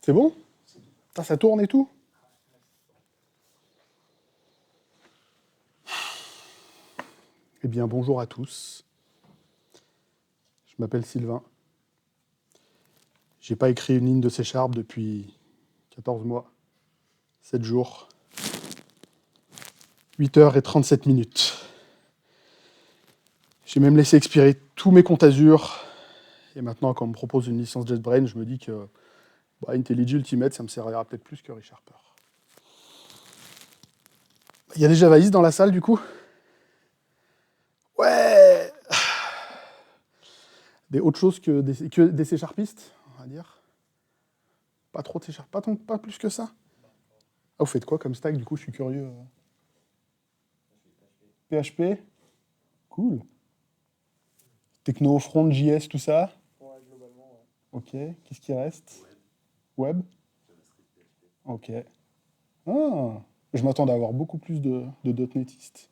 C'est bon? Putain, ça tourne et tout? Eh bien, bonjour à tous. Je m'appelle Sylvain. J'ai pas écrit une ligne de C# depuis 14 mois, 7 jours, 8 heures et 37 minutes. J'ai même laissé expirer tous mes comptes Azure. Et maintenant, quand on me propose une licence JetBrains, je me dis que IntelliJ Ultimate, ça me servira peut-être plus que ReSharper. Il y a des javaïstes dans la salle, du coup? Ouais! Des autres choses que des C-sharpistes, on va dire. Pas trop de C#, pas plus que ça. Ah, vous faites quoi comme stack, du coup? Je suis curieux. PHP? Cool. Techno, front, JS, tout ça? Ouais, globalement, ouais. Ok. Qu'est-ce qui reste? Web? Ok. Ah, je m'attendais à avoir beaucoup plus de .NETistes.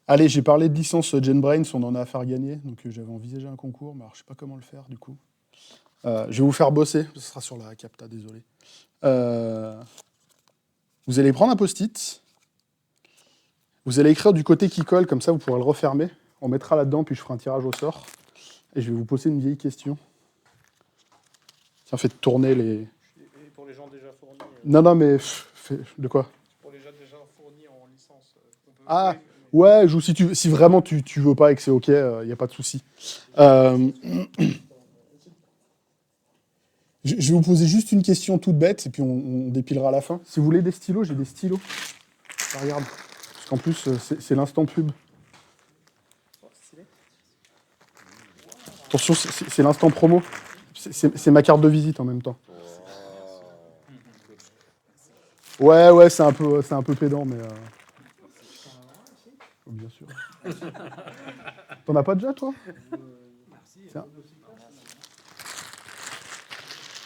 Allez, j'ai parlé de licence JetBrains, on en a à faire gagner, donc j'avais envisagé un concours, mais alors je sais pas comment le faire du coup. Je vais vous faire bosser, ce sera sur la capta, désolé. Vous allez prendre un post-it, vous allez écrire du côté qui colle, comme ça vous pourrez le refermer. On mettra là-dedans, puis je ferai un tirage au sort. Et je vais vous poser une vieille question. Tiens, faites tourner les... Et pour les gens déjà fournis. Non, mais... de quoi? Pour les gens déjà fournis en licence. On peut Ah, jouer, mais... ouais, joue si vraiment tu veux pas et que c'est ok, il n'y a pas de souci. Je vais vous poser juste une question toute bête, et puis on dépilera à la fin. Si vous voulez des stylos, j'ai des stylos. Ah, regarde. Parce qu'en plus, c'est l'instant pub. Attention, c'est l'instant promo. C'est ma carte de visite en même temps. Ouais, c'est un peu pédant, mais... Oh, bien sûr. T'en as pas déjà, toi? Tiens.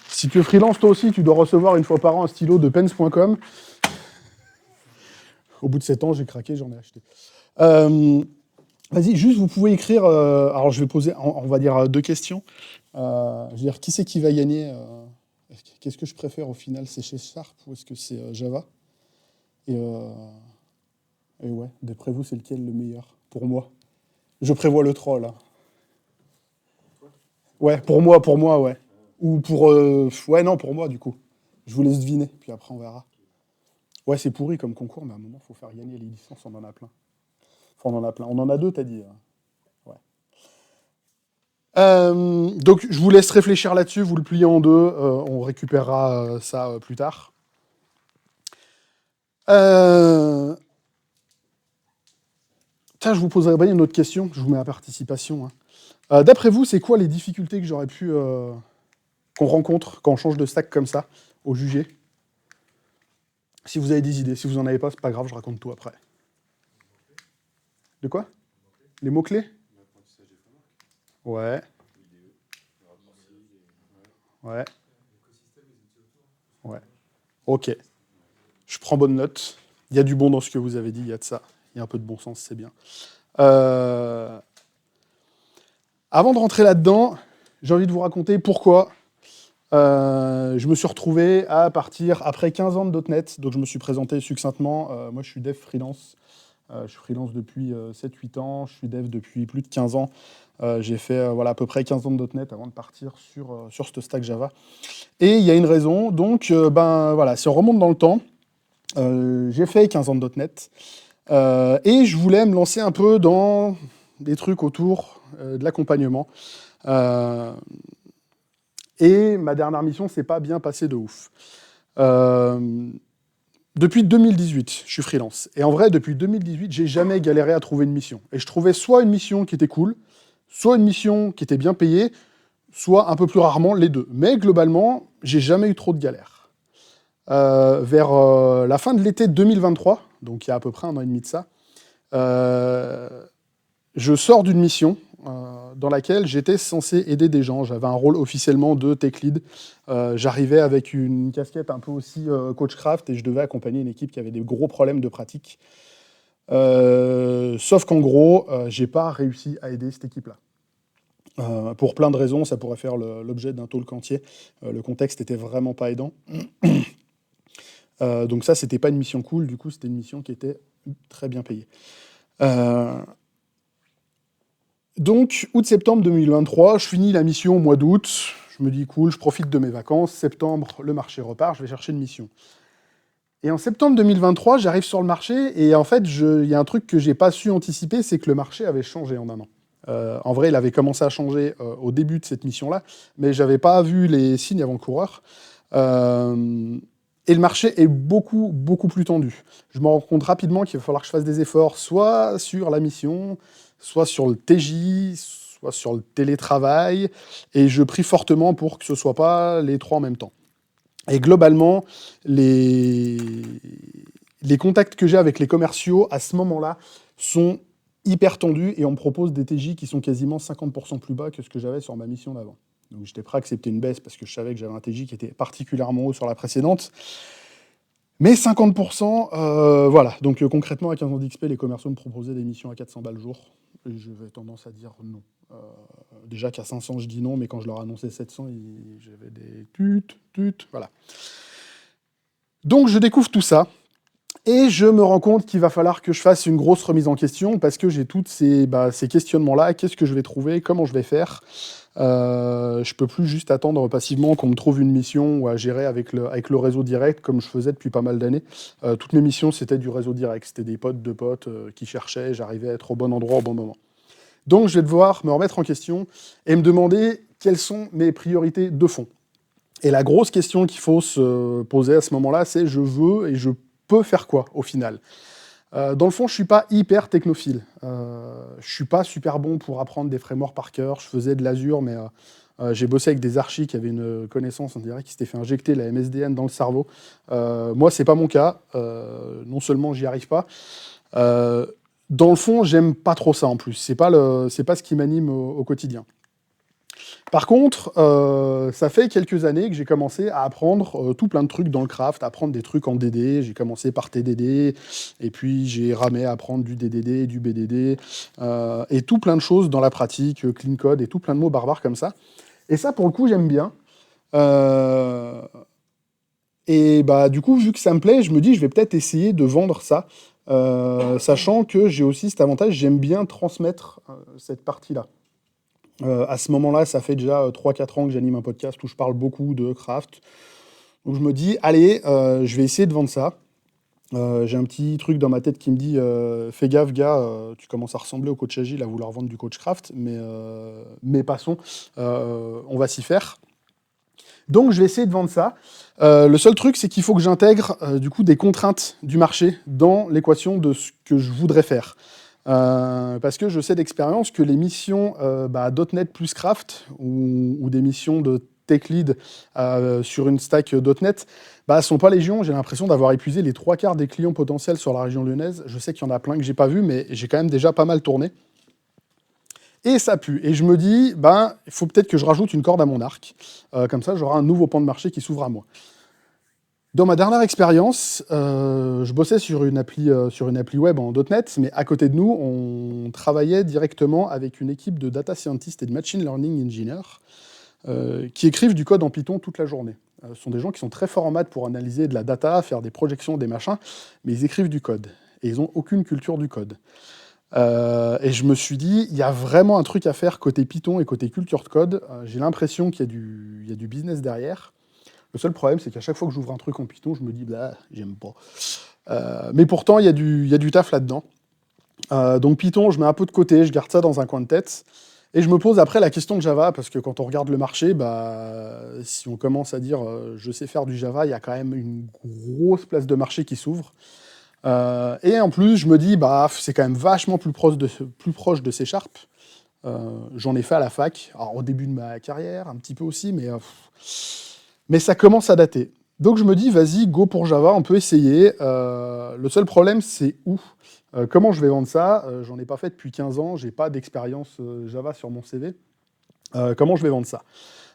Si tu es freelance, toi aussi, tu dois recevoir une fois par an un stylo de pens.com. Au bout de 7 ans, j'ai craqué, j'en ai acheté. Vas-y, juste, vous pouvez écrire... alors, je vais poser, on va dire, 2 questions. Je veux dire, qui c'est qui va gagner Qu'est-ce que je préfère au final? C'est chez Sharp ou est-ce que c'est Java? Et ouais, d'après vous, c'est lequel le meilleur pour moi? Je prévois le troll. Hein. Ouais, pour moi, ouais. Ou pour... ouais, non, pour moi, du coup. Je vous laisse deviner, puis après, on verra. Ouais, c'est pourri comme concours, mais à un moment, il faut faire gagner les licences, on en a plein. Enfin, on en a plein. On en a 2, t'as dit. Ouais. Donc, je vous laisse réfléchir là-dessus, vous le pliez en 2, on récupérera ça plus tard. Tiens, je vous poserai bien une autre question, je vous mets à participation. Hein. D'après vous, c'est quoi les difficultés que j'aurais pu... qu'on rencontre quand on change de stack comme ça, au jugé? Si vous avez des idées, si vous n'en avez pas, c'est pas grave, je raconte tout après. De quoi? Les mots-clés? Ouais. Ouais. Ouais. Ok. Je prends bonne note. Il y a du bon dans ce que vous avez dit, il y a de ça. Il y a un peu de bon sens, c'est bien. Avant de rentrer là-dedans, j'ai envie de vous raconter pourquoi je me suis retrouvé à partir après 15 ans de .NET. Donc je me suis présenté succinctement. Moi, je suis dev freelance. Je suis freelance depuis 7-8 ans. Je suis dev depuis plus de 15 ans. J'ai fait à peu près 15 ans de .NET avant de partir sur ce stack Java. Et il y a une raison. Donc, si on remonte dans le temps, j'ai fait 15 ans de .NET. Et je voulais me lancer un peu dans des trucs autour de l'accompagnement. Et ma dernière mission s'est pas bien passée de ouf. Depuis 2018, je suis freelance. Et en vrai, depuis 2018, j'ai jamais galéré à trouver une mission. Et je trouvais soit une mission qui était cool, soit une mission qui était bien payée, soit un peu plus rarement les deux. Mais globalement, j'ai jamais eu trop de galères. Vers la fin de l'été 2023, donc il y a à peu près 1 an et demi de ça, je sors d'une mission dans laquelle j'étais censé aider des gens. J'avais un rôle officiellement de tech lead. J'arrivais avec une casquette un peu aussi coachcraft et je devais accompagner une équipe qui avait des gros problèmes de pratique. Sauf qu'en gros, j'ai pas réussi à aider cette équipe-là. Pour plein de raisons, ça pourrait faire l'objet d'un talk entier. Le contexte était vraiment pas aidant. Donc ça, c'était pas une mission cool, du coup, c'était une mission qui était très bien payée. Euh, Donc, août-septembre 2023, je finis la mission au mois d'août. Je me dis, cool, je profite de mes vacances. Septembre, le marché repart, je vais chercher une mission. Et en septembre 2023, j'arrive sur le marché et en fait, il y a un truc que j'ai pas su anticiper, c'est que le marché avait changé en un an. En vrai, il avait commencé à changer au début de cette mission-là, mais j'avais pas vu les signes avant-coureurs. Euh, et le marché est beaucoup, beaucoup plus tendu. Je me rends compte rapidement qu'il va falloir que je fasse des efforts, soit sur la mission, soit sur le TJ, soit sur le télétravail, et je prie fortement pour que ce soit pas les trois en même temps. Et globalement, les, les contacts que j'ai avec les commerciaux à ce moment-là sont hyper tendus et on me propose des TJ qui sont quasiment 50% plus bas que ce que j'avais sur ma mission d'avant. Donc j'étais prêt à accepter une baisse parce que je savais que j'avais un TJ qui était particulièrement haut sur la précédente. Mais 50%, voilà. Donc concrètement, à 15 ans d'XP, les commerciaux me proposaient des missions à 400 balles le jour. Et j'avais tendance à dire non. Euh, Déjà qu'à 500, je dis non, mais quand je leur annonçais 700, j'avais des voilà. Donc je découvre tout ça. Et je me rends compte qu'il va falloir que je fasse une grosse remise en question parce que j'ai tous ces questionnements-là. Qu'est-ce que je vais trouver? Comment je vais faire? Je peux plus juste attendre passivement qu'on me trouve une mission ou à gérer avec le réseau direct comme je faisais depuis pas mal d'années. Toutes mes missions, c'était du réseau direct. C'était des potes de potes qui cherchaient. J'arrivais à être au bon endroit au bon moment. Donc je vais devoir me remettre en question et me demander quelles sont mes priorités de fond. Et la grosse question qu'il faut se poser à ce moment-là, c'est je veux et je peux faire quoi au final? Dans le fond, je suis pas hyper technophile. Je suis pas super bon pour apprendre des frameworks par cœur. Je faisais de l'Azure, mais j'ai bossé avec des archis qui avaient une connaissance, on dirait, qui s'étaient fait injecter la MSDN dans le cerveau. Moi, c'est pas mon cas. Non seulement j'y arrive pas. Euh, Dans le fond, j'aime pas trop ça en plus. C'est pas ce qui m'anime au quotidien. Par contre, ça fait quelques années que j'ai commencé à apprendre tout plein de trucs dans le craft, à apprendre des trucs en DD. J'ai commencé par TDD, et puis j'ai ramé à apprendre du DDD, du BDD, et tout plein de choses dans la pratique, clean code, et tout plein de mots barbares comme ça. Et ça, pour le coup, j'aime bien. Euh, et bah, du coup, vu que ça me plaît, je me dis, je vais peut-être essayer de vendre ça, sachant que j'ai aussi cet avantage, j'aime bien transmettre cette partie-là. À ce moment-là, ça fait déjà 3-4 ans que j'anime un podcast où je parle beaucoup de craft. Donc je me dis, allez, je vais essayer de vendre ça. J'ai un petit truc dans ma tête qui me dit, fais gaffe, gars, tu commences à ressembler au coach agile à vouloir vendre du coach craft, mais passons, on va s'y faire. Donc je vais essayer de vendre ça. Le seul truc, c'est qu'il faut que j'intègre du coup des contraintes du marché dans l'équation de ce que je voudrais faire. Parce que je sais d'expérience que les missions .NET plus Craft ou des missions de tech lead sur une stack .NET sont pas légion. J'ai l'impression d'avoir épuisé les trois quarts des clients potentiels sur la région lyonnaise. Je sais qu'il y en a plein que j'ai pas vu, mais j'ai quand même déjà pas mal tourné. Et ça pue. Et je me dis, il faut peut-être que je rajoute une corde à mon arc. Comme ça, j'aurai un nouveau pan de marché qui s'ouvre à moi. Dans ma dernière expérience, je bossais sur une appli web en .NET, mais à côté de nous, on travaillait directement avec une équipe de data scientists et de machine learning engineers qui écrivent du code en Python toute la journée. Ce sont des gens qui sont très forts en maths pour analyser de la data, faire des projections, des machins, mais ils écrivent du code. Et ils n'ont aucune culture du code. Et je me suis dit, il y a vraiment un truc à faire côté Python et côté culture de code. J'ai l'impression qu'il y a du business derrière. Le seul problème, c'est qu'à chaque fois que j'ouvre un truc en Python, je me dis, j'aime pas. Mais pourtant, il y a du taf là-dedans. Donc Python, je mets un peu de côté, je garde ça dans un coin de tête. Et je me pose après la question de Java, parce que quand on regarde le marché, si on commence à dire je sais faire du Java, il y a quand même une grosse place de marché qui s'ouvre. Et en plus, je me dis, c'est quand même vachement plus proche de C Sharp. J'en ai fait à la fac, alors, au début de ma carrière, un petit peu aussi, mais ça commence à dater. Donc je me dis, vas-y, go pour Java, on peut essayer. Le seul problème, c'est où? Comment je vais vendre ça? J'en ai pas fait depuis 15 ans, j'ai pas d'expérience Java sur mon CV. Comment je vais vendre ça?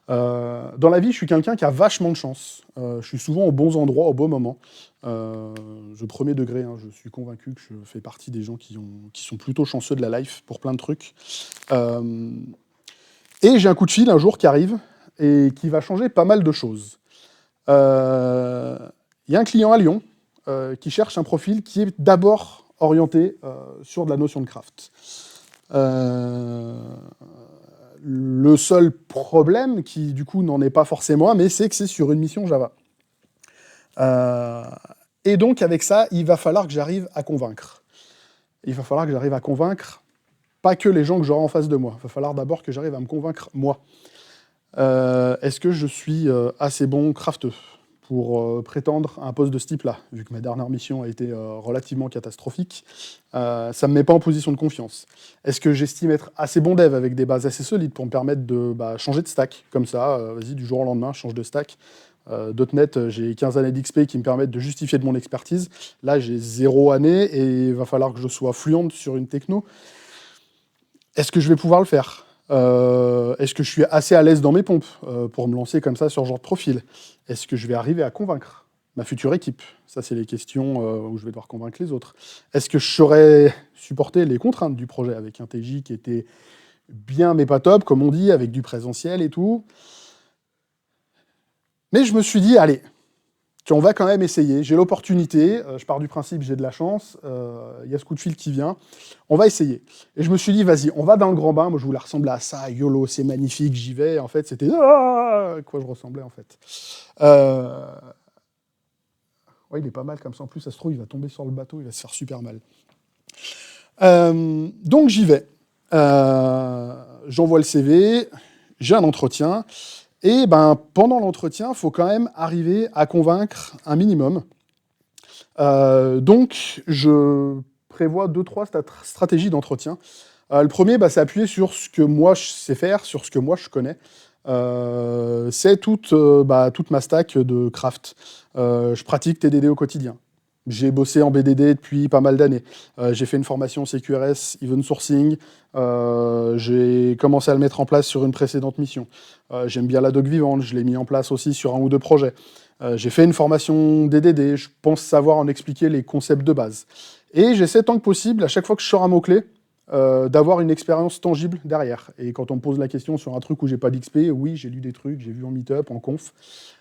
Dans la vie, je suis quelqu'un qui a vachement de chance. Je suis souvent aux bons endroits, au bon moment. Je premier degré, hein, je suis convaincu que je fais partie des gens qui sont plutôt chanceux de la life pour plein de trucs. Euh, Et j'ai un coup de fil un jour qui arrive et qui va changer pas mal de choses. Il y a un client à Lyon qui cherche un profil qui est d'abord orienté sur de la notion de craft. Le seul problème, qui du coup n'en est pas forcément un, mais c'est que c'est sur une mission Java. Et donc avec ça, il va falloir que j'arrive à convaincre. Il va falloir que j'arrive à convaincre pas que les gens que j'aurai en face de moi. Il va falloir d'abord que j'arrive à me convaincre moi. Est-ce que je suis assez bon crafteux pour prétendre à un poste de ce type-là, vu que ma dernière mission a été relativement catastrophique, ça ne me met pas en position de confiance. Est-ce que j'estime être assez bon dev avec des bases assez solides pour me permettre de changer de stack, comme ça, vas-y, du jour au lendemain, je change de stack. .NET, j'ai 15 années d'XP qui me permettent de justifier de mon expertise. Là, j'ai 0 année et il va falloir que je sois fluente sur une techno. Est-ce que je vais pouvoir le faire ? Est-ce que je suis assez à l'aise dans mes pompes pour me lancer comme ça sur ce genre de profil ? Est-ce que je vais arriver à convaincre ma future équipe ? Ça, c'est les questions où je vais devoir convaincre les autres. Est-ce que je saurais supporter les contraintes du projet avec un TJ qui était bien mais pas top, comme on dit, avec du présentiel et tout ? Mais je me suis dit, allez, on va quand même essayer. J'ai l'opportunité, je pars du principe, j'ai de la chance, il y a ce coup de fil qui vient, on va essayer. Et je me suis dit, vas-y, on va dans le grand bain. Moi, je voulais ressembler à ça, YOLO, c'est magnifique, j'y vais. En fait, c'était à quoi je ressemblais, en fait. Ouais, il est pas mal comme ça. En plus, ça se trouve, il va tomber sur le bateau, il va se faire super mal. Donc, j'y vais. J'envoie le CV, j'ai un entretien. Et pendant l'entretien, il faut quand même arriver à convaincre un minimum. Donc, je prévois 2-3 stratégies d'entretien. Le premier, c'est appuyer sur ce que moi je sais faire, sur ce que moi je connais. C'est toute ma stack de craft. Je pratique TDD au quotidien. J'ai bossé en BDD depuis pas mal d'années. J'ai fait une formation CQRS, Event Sourcing. J'ai commencé à le mettre en place sur une précédente mission. J'aime bien la doc vivante, je l'ai mis en place aussi sur un ou deux projets. J'ai fait une formation DDD, je pense savoir en expliquer les concepts de base. Et j'essaie tant que possible, à chaque fois que je sors un mot-clé, d'avoir une expérience tangible derrière. Et quand on me pose la question sur un truc où j'ai pas d'XP, oui, j'ai lu des trucs, j'ai vu en meet-up, en conf,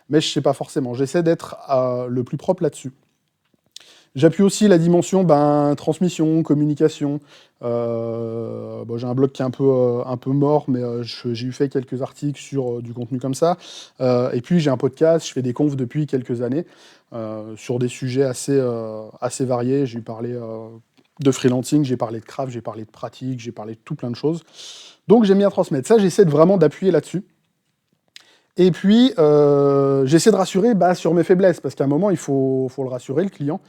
mais je sais pas forcément. J'essaie d'être le plus propre là-dessus. J'appuie aussi la dimension transmission, communication. J'ai un blog qui est un peu mort, mais j'ai eu fait quelques articles sur du contenu comme ça. Et puis j'ai un podcast, je fais des confs depuis quelques années sur des sujets assez variés. J'ai parlé de freelancing, j'ai parlé de craft, j'ai parlé de pratique, j'ai parlé de tout plein de choses. Donc j'aime bien transmettre. Ça, j'essaie vraiment d'appuyer là-dessus. Et puis, j'essaie de rassurer sur mes faiblesses, parce qu'à un moment, il faut le rassurer, le client.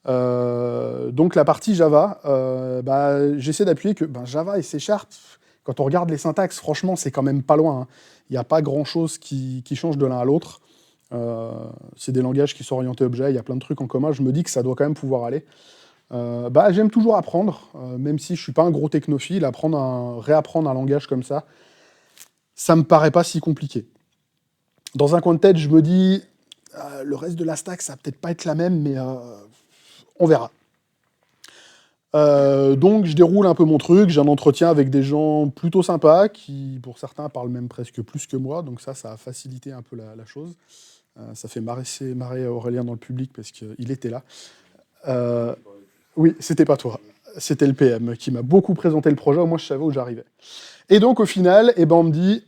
Donc la partie Java, j'essaie d'appuyer que Java et C#, quand on regarde les syntaxes, franchement, c'est quand même pas loin. Hein. Il n'y a pas grand-chose qui change de l'un à l'autre. C'est des langages qui sont orientés objet, il y a plein de trucs en commun. Je me dis que ça doit quand même pouvoir aller. J'aime toujours apprendre, même si je suis pas un gros technophile, réapprendre un langage comme ça, ça me paraît pas si compliqué. Dans un coin de tête, je me dis, le reste de la stack, ça va peut-être pas être la même, mais on verra. Donc je déroule un peu mon truc, j'ai un entretien avec des gens plutôt sympas, qui pour certains parlent même presque plus que moi, donc ça a facilité un peu la chose. Ça fait marrer Aurélien dans le public, parce qu'il était là. Oui, c'était pas toi, c'était le PM, qui m'a beaucoup présenté le projet, moi je savais où j'arrivais. Et donc au final, on me dit,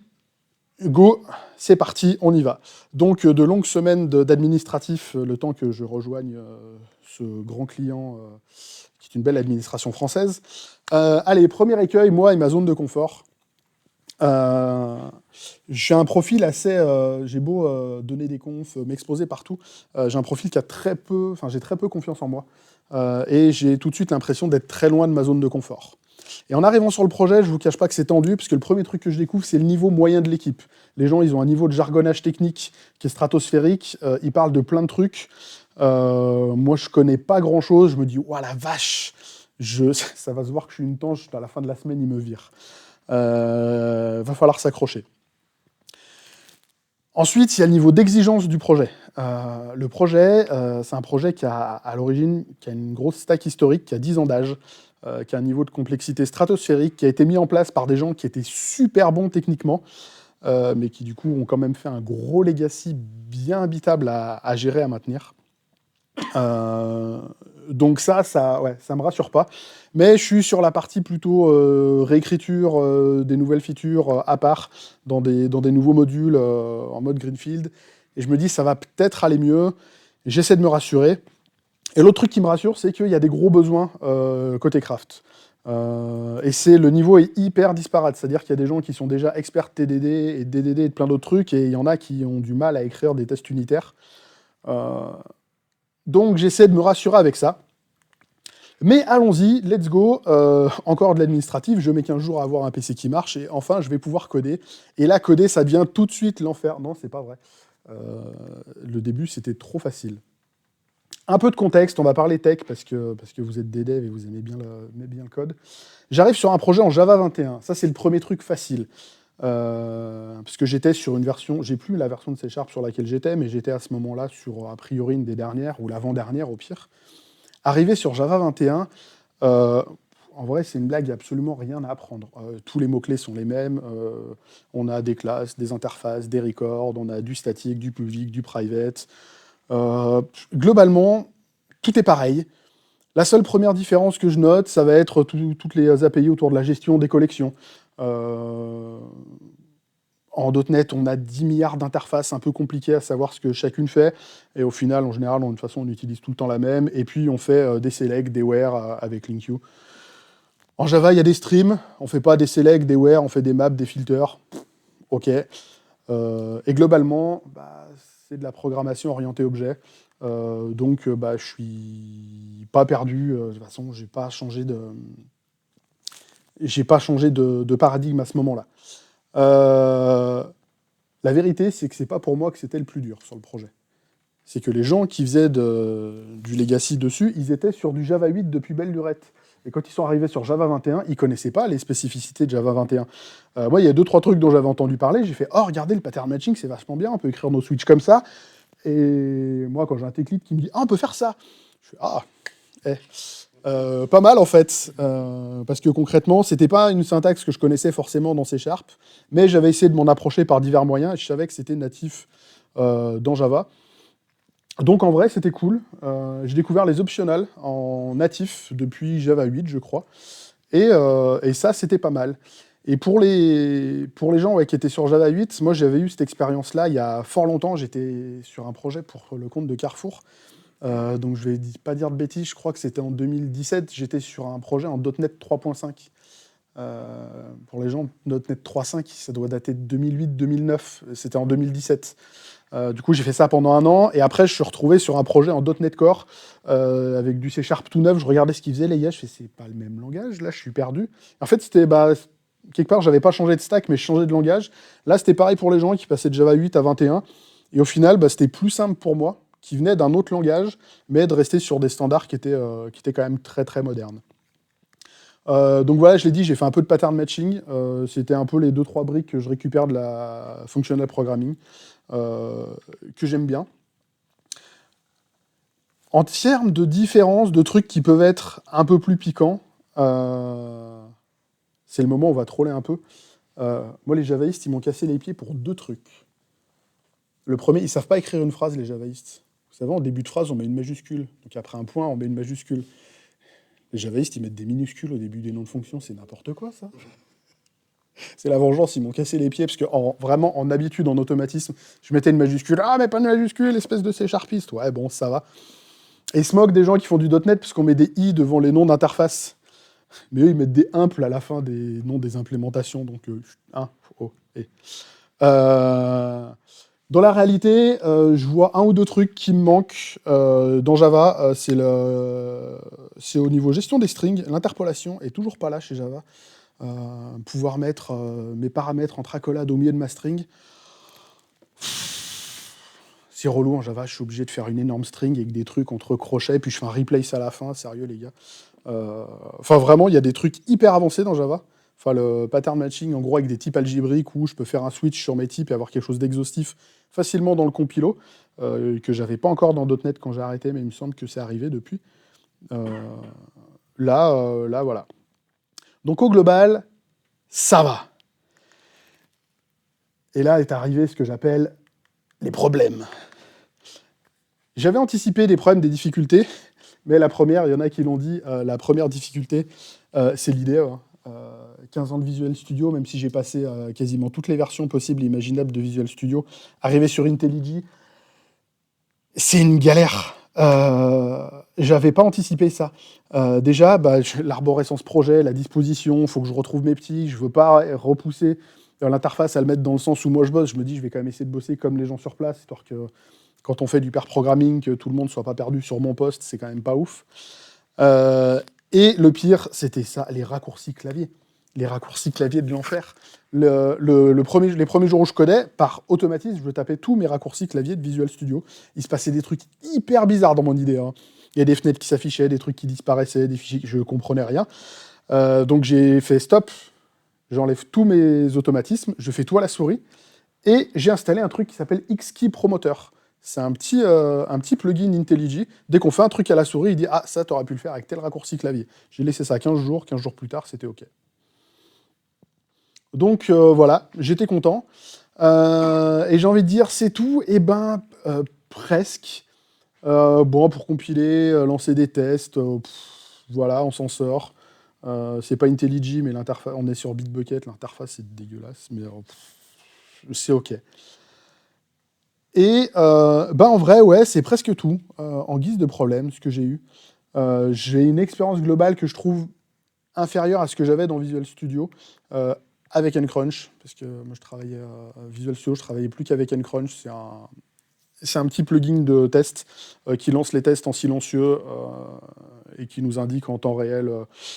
go, c'est parti, on y va. Donc de longues semaines d'administratif, le temps que je rejoigne ce grand client qui est une belle administration française. Allez, premier écueil, moi et ma zone de confort. J'ai un profil assez... j'ai beau donner des confs, m'exposer partout, j'ai un profil qui a j'ai très peu confiance en moi. Et j'ai tout de suite l'impression d'être très loin de ma zone de confort. Et en arrivant sur le projet, je ne vous cache pas que c'est tendu, parce que le premier truc que je découvre, c'est le niveau moyen de l'équipe. Les gens, ils ont un niveau de jargonnage technique qui est stratosphérique, ils parlent de plein de trucs. Moi, je connais pas grand-chose, je me dis, ouah la vache, ça va se voir que je suis une tanche, à la fin de la semaine, ils me virent. Va falloir s'accrocher. Ensuite, il y a le niveau d'exigence du projet. Le projet, c'est un projet qui a, à l'origine, qui a une grosse stack historique, qui a 10 ans d'âge. qui a un niveau de complexité stratosphérique, qui a été mis en place par des gens qui étaient super bons techniquement, mais qui du coup ont quand même fait un gros legacy bien habitable à gérer, à maintenir. Donc ouais, ça me rassure pas. Mais je suis sur la partie plutôt réécriture des nouvelles features à part, dans des nouveaux modules en mode Greenfield. Et je me dis, ça va peut-être aller mieux. J'essaie de me rassurer. Et l'autre truc qui me rassure, c'est qu'il y a des gros besoins côté craft. Et le niveau est hyper disparate. C'est-à-dire qu'il y a des gens qui sont déjà experts TDD et DDD et de plein d'autres trucs, et il y en a qui ont du mal à écrire des tests unitaires. Donc j'essaie de me rassurer avec ça. Mais allons-y, let's go. Encore de l'administratif, je mets 15 jours à avoir un PC qui marche, et enfin je vais pouvoir coder. Et là, coder, ça devient tout de suite l'enfer. Non, c'est pas vrai. Le début, c'était trop facile. Un peu de contexte, on va parler tech, parce que vous êtes des devs et vous aimez bien le code. J'arrive sur un projet en Java 21. Ça, c'est le premier truc facile. Parce que j'étais sur une version, j'ai plus la version de C# sur laquelle j'étais, mais j'étais à ce moment-là sur, a priori, une des dernières, ou l'avant-dernière au pire. Arrivé sur Java 21, en vrai, c'est une blague, il n'y a absolument rien à apprendre. Tous les mots-clés sont les mêmes. On a des classes, des interfaces, des records, on a du statique, du public, du private. Globalement, tout est pareil. La seule première différence que je note, ça va être toutes les API autour de la gestion des collections. En .NET, on a 10 milliards d'interfaces un peu compliquées à savoir ce que chacune fait. Et au final, en général, de toute façon, on utilise tout le temps la même. Et puis, on fait des selects, des where avec LinkU. En Java, il y a des streams. On ne fait pas des selects, des where, on fait des maps, des filters. OK. Et globalement, c'est de la programmation orientée objet. Donc, je suis pas perdu. De toute façon, j'ai pas changé de paradigme à ce moment-là. La vérité, c'est que c'est pas pour moi que c'était le plus dur sur le projet. C'est que les gens qui faisaient du legacy dessus, ils étaient sur du Java 8 depuis belle lurette. Et quand ils sont arrivés sur Java 21, ils connaissaient pas les spécificités de Java 21. Moi, il y a 2-3 trucs dont j'avais entendu parler. J'ai fait « Oh, regardez, le pattern matching, c'est vachement bien, on peut écrire nos switches comme ça. » Et moi, quand j'ai un tech lead qui me dit « Ah, on peut faire ça !» Je fais « Ah, pas mal en fait, parce que concrètement, c'était pas une syntaxe que je connaissais forcément dans C#, mais j'avais essayé de m'en approcher par divers moyens, et je savais que c'était natif dans Java. Donc en vrai, c'était cool. J'ai découvert les optionals en natif depuis Java 8, je crois, et ça, c'était pas mal. Et pour les gens qui étaient sur Java 8, moi j'avais eu cette expérience-là il y a fort longtemps. J'étais sur un projet pour le compte de Carrefour. Donc je vais pas dire de bêtises, je crois que c'était en 2017, j'étais sur un projet en .NET 3.5. Pour les gens, .NET 3.5, ça doit dater de 2008-2009, c'était en 2017. Du coup, j'ai fait ça pendant un an, et après, je suis retrouvé sur un projet en .NET Core, avec du C# tout neuf. Je regardais ce qu'ils faisaient, les gars, je fais, c'est pas le même langage, là, je suis perdu. En fait, c'était, quelque part, j'avais pas changé de stack, mais je changeais de langage. Là, c'était pareil pour les gens qui passaient de Java 8 à 21, et au final, c'était plus simple pour moi, qui venait d'un autre langage, mais de rester sur des standards qui étaient quand même très très modernes. Donc voilà, je l'ai dit, j'ai fait un peu de pattern matching. C'était un peu les 2-3 briques que je récupère de la functional programming, que j'aime bien. En termes de différence, de trucs qui peuvent être un peu plus piquants, c'est le moment où on va troller un peu. Moi, les javaïstes, ils m'ont cassé les pieds pour 2 trucs. Le premier, ils savent pas écrire une phrase, les javaïstes. Vous savez, en début de phrase, on met une majuscule. Donc après un point, on met une majuscule. Les javaïstes, ils mettent des minuscules au début des noms de fonctions. C'est n'importe quoi, ça. C'est la vengeance, ils m'ont cassé les pieds, parce que vraiment, en habitude, en automatisme, je mettais une majuscule. Ah, mais pas de majuscule, espèce de C-sharpiste. Ouais, bon, ça va. Et ils se moquent des gens qui font du .NET, parce qu'on met des i devant les noms d'interface. Mais eux, ils mettent des impl à la fin des noms des implémentations. Donc, Dans la réalité, je vois 1 ou 2 trucs qui me manquent dans Java. C'est au niveau gestion des strings. L'interpolation est toujours pas là chez Java. Pouvoir mettre mes paramètres entre accolades au milieu de ma string. C'est relou en Java, je suis obligé de faire une énorme string avec des trucs entre crochets, puis je fais un replace à la fin. Sérieux, les gars. Enfin, vraiment, il y a des trucs hyper avancés dans Java. Enfin, le pattern matching, en gros, avec des types algébriques où je peux faire un switch sur mes types et avoir quelque chose d'exhaustif facilement dans le compilo, que j'avais pas encore dans .NET quand j'ai arrêté, mais il me semble que c'est arrivé depuis. Là, voilà. Donc au global, ça va. Et là est arrivé ce que j'appelle les problèmes. J'avais anticipé des problèmes, des difficultés, mais la première, il y en a qui l'ont dit, la première difficulté, c'est l'idée. 15 ans de Visual Studio, même si j'ai passé quasiment toutes les versions possibles et imaginables de Visual Studio, arriver sur IntelliJ, c'est une galère. J'avais pas anticipé ça. Déjà, l'arborescence projet, la disposition, il faut que je retrouve mes petits, je veux pas repousser l'interface à le mettre dans le sens où moi je bosse. Je me dis, je vais quand même essayer de bosser comme les gens sur place, histoire que quand on fait du pair programming, que tout le monde soit pas perdu sur mon poste, c'est quand même pas ouf. Et le pire, c'était ça, les raccourcis clavier. Les raccourcis clavier de l'enfer. Les premiers jours où je codais, par automatisme, je tapais tous mes raccourcis clavier de Visual Studio. Il se passait des trucs hyper bizarres dans mon idée. Hein. Il y a des fenêtres qui s'affichaient, des trucs qui disparaissaient, des fichiers que je comprenais rien. Donc j'ai fait stop, j'enlève tous mes automatismes, je fais tout à la souris, et j'ai installé un truc qui s'appelle Xkey Promoter. C'est un petit plugin IntelliJ. Dès qu'on fait un truc à la souris, il dit « Ah, ça, t'aurais pu le faire avec tel raccourci clavier. » J'ai laissé ça 15 jours. 15 jours plus tard, c'était OK. Donc, voilà, j'étais content. Et j'ai envie de dire, c'est tout. Eh ben, presque. Bon, pour compiler, lancer des tests, voilà, on s'en sort. C'est pas IntelliJ, mais l'interface, on est sur Bitbucket. L'interface, c'est dégueulasse, mais c'est OK. Et en vrai, ouais, c'est presque tout, en guise de problème, ce que j'ai eu. J'ai une expérience globale que je trouve inférieure à ce que j'avais dans Visual Studio, avec Uncrunch, parce que moi je travaillais à Visual Studio, je travaillais plus qu'avec Uncrunch. C'est un petit plugin de test qui lance les tests en silencieux et qui nous indique en temps réel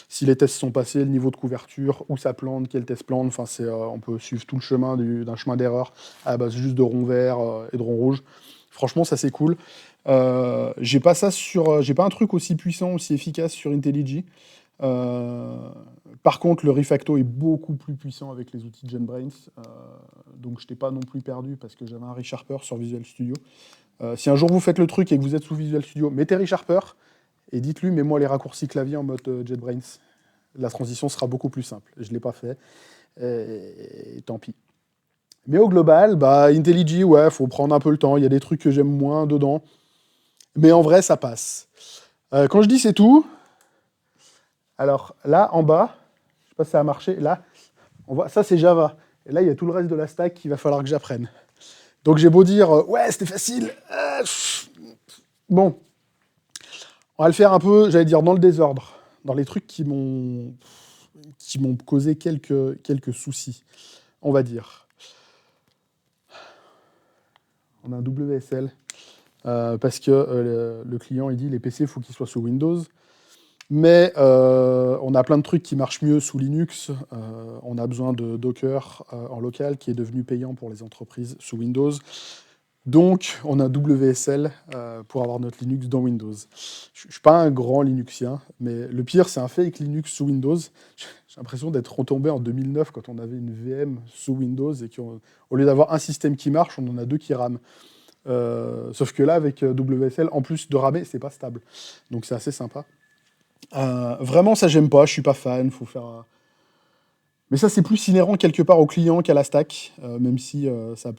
si les tests sont passés, le niveau de couverture, où ça plante, quel test plante. Enfin, on peut suivre tout le chemin d'un chemin d'erreur à base juste de ronds verts et de ronds rouges. Franchement, ça c'est cool. J'ai pas un truc aussi puissant, aussi efficace sur IntelliJ. Par contre, le refacto est beaucoup plus puissant avec les outils de JetBrains, donc je n'étais pas non plus perdu parce que j'avais un ReSharper sur Visual Studio. Si un jour vous faites le truc et que vous êtes sous Visual Studio, mettez ReSharper et dites-lui, mets-moi les raccourcis clavier en mode JetBrains. La transition sera beaucoup plus simple. Je ne l'ai pas fait, et tant pis. Mais au global, IntelliJ, ouais, faut prendre un peu le temps. Il y a des trucs que j'aime moins dedans, mais en vrai, ça passe. Quand je dis c'est tout, alors là, en bas, je ne sais pas si ça a marché, là, on voit, ça c'est Java. Et là, il y a tout le reste de la stack qu'il va falloir que j'apprenne. Donc j'ai beau dire, ouais, c'était facile. Bon, on va le faire un peu, j'allais dire, dans le désordre, dans les trucs qui m'ont causé quelques soucis, on va dire. On a un WSL, parce que le client, il dit, les PC, il faut qu'ils soient sous Windows. Mais on a plein de trucs qui marchent mieux sous Linux. On a besoin de Docker en local, qui est devenu payant pour les entreprises sous Windows. Donc, on a WSL pour avoir notre Linux dans Windows. Je ne suis pas un grand Linuxien, mais le pire, c'est un fake Linux sous Windows. J'ai l'impression d'être retombé en 2009, quand on avait une VM sous Windows, et qu'au lieu d'avoir un système qui marche, on en a deux qui rament. Sauf que là, avec WSL, en plus de ramer, c'est pas stable. Donc, c'est assez sympa. Vraiment, ça, j'aime pas, je suis pas fan, faut faire... Mais ça, c'est plus inhérent quelque part au client qu'à la stack, même si ça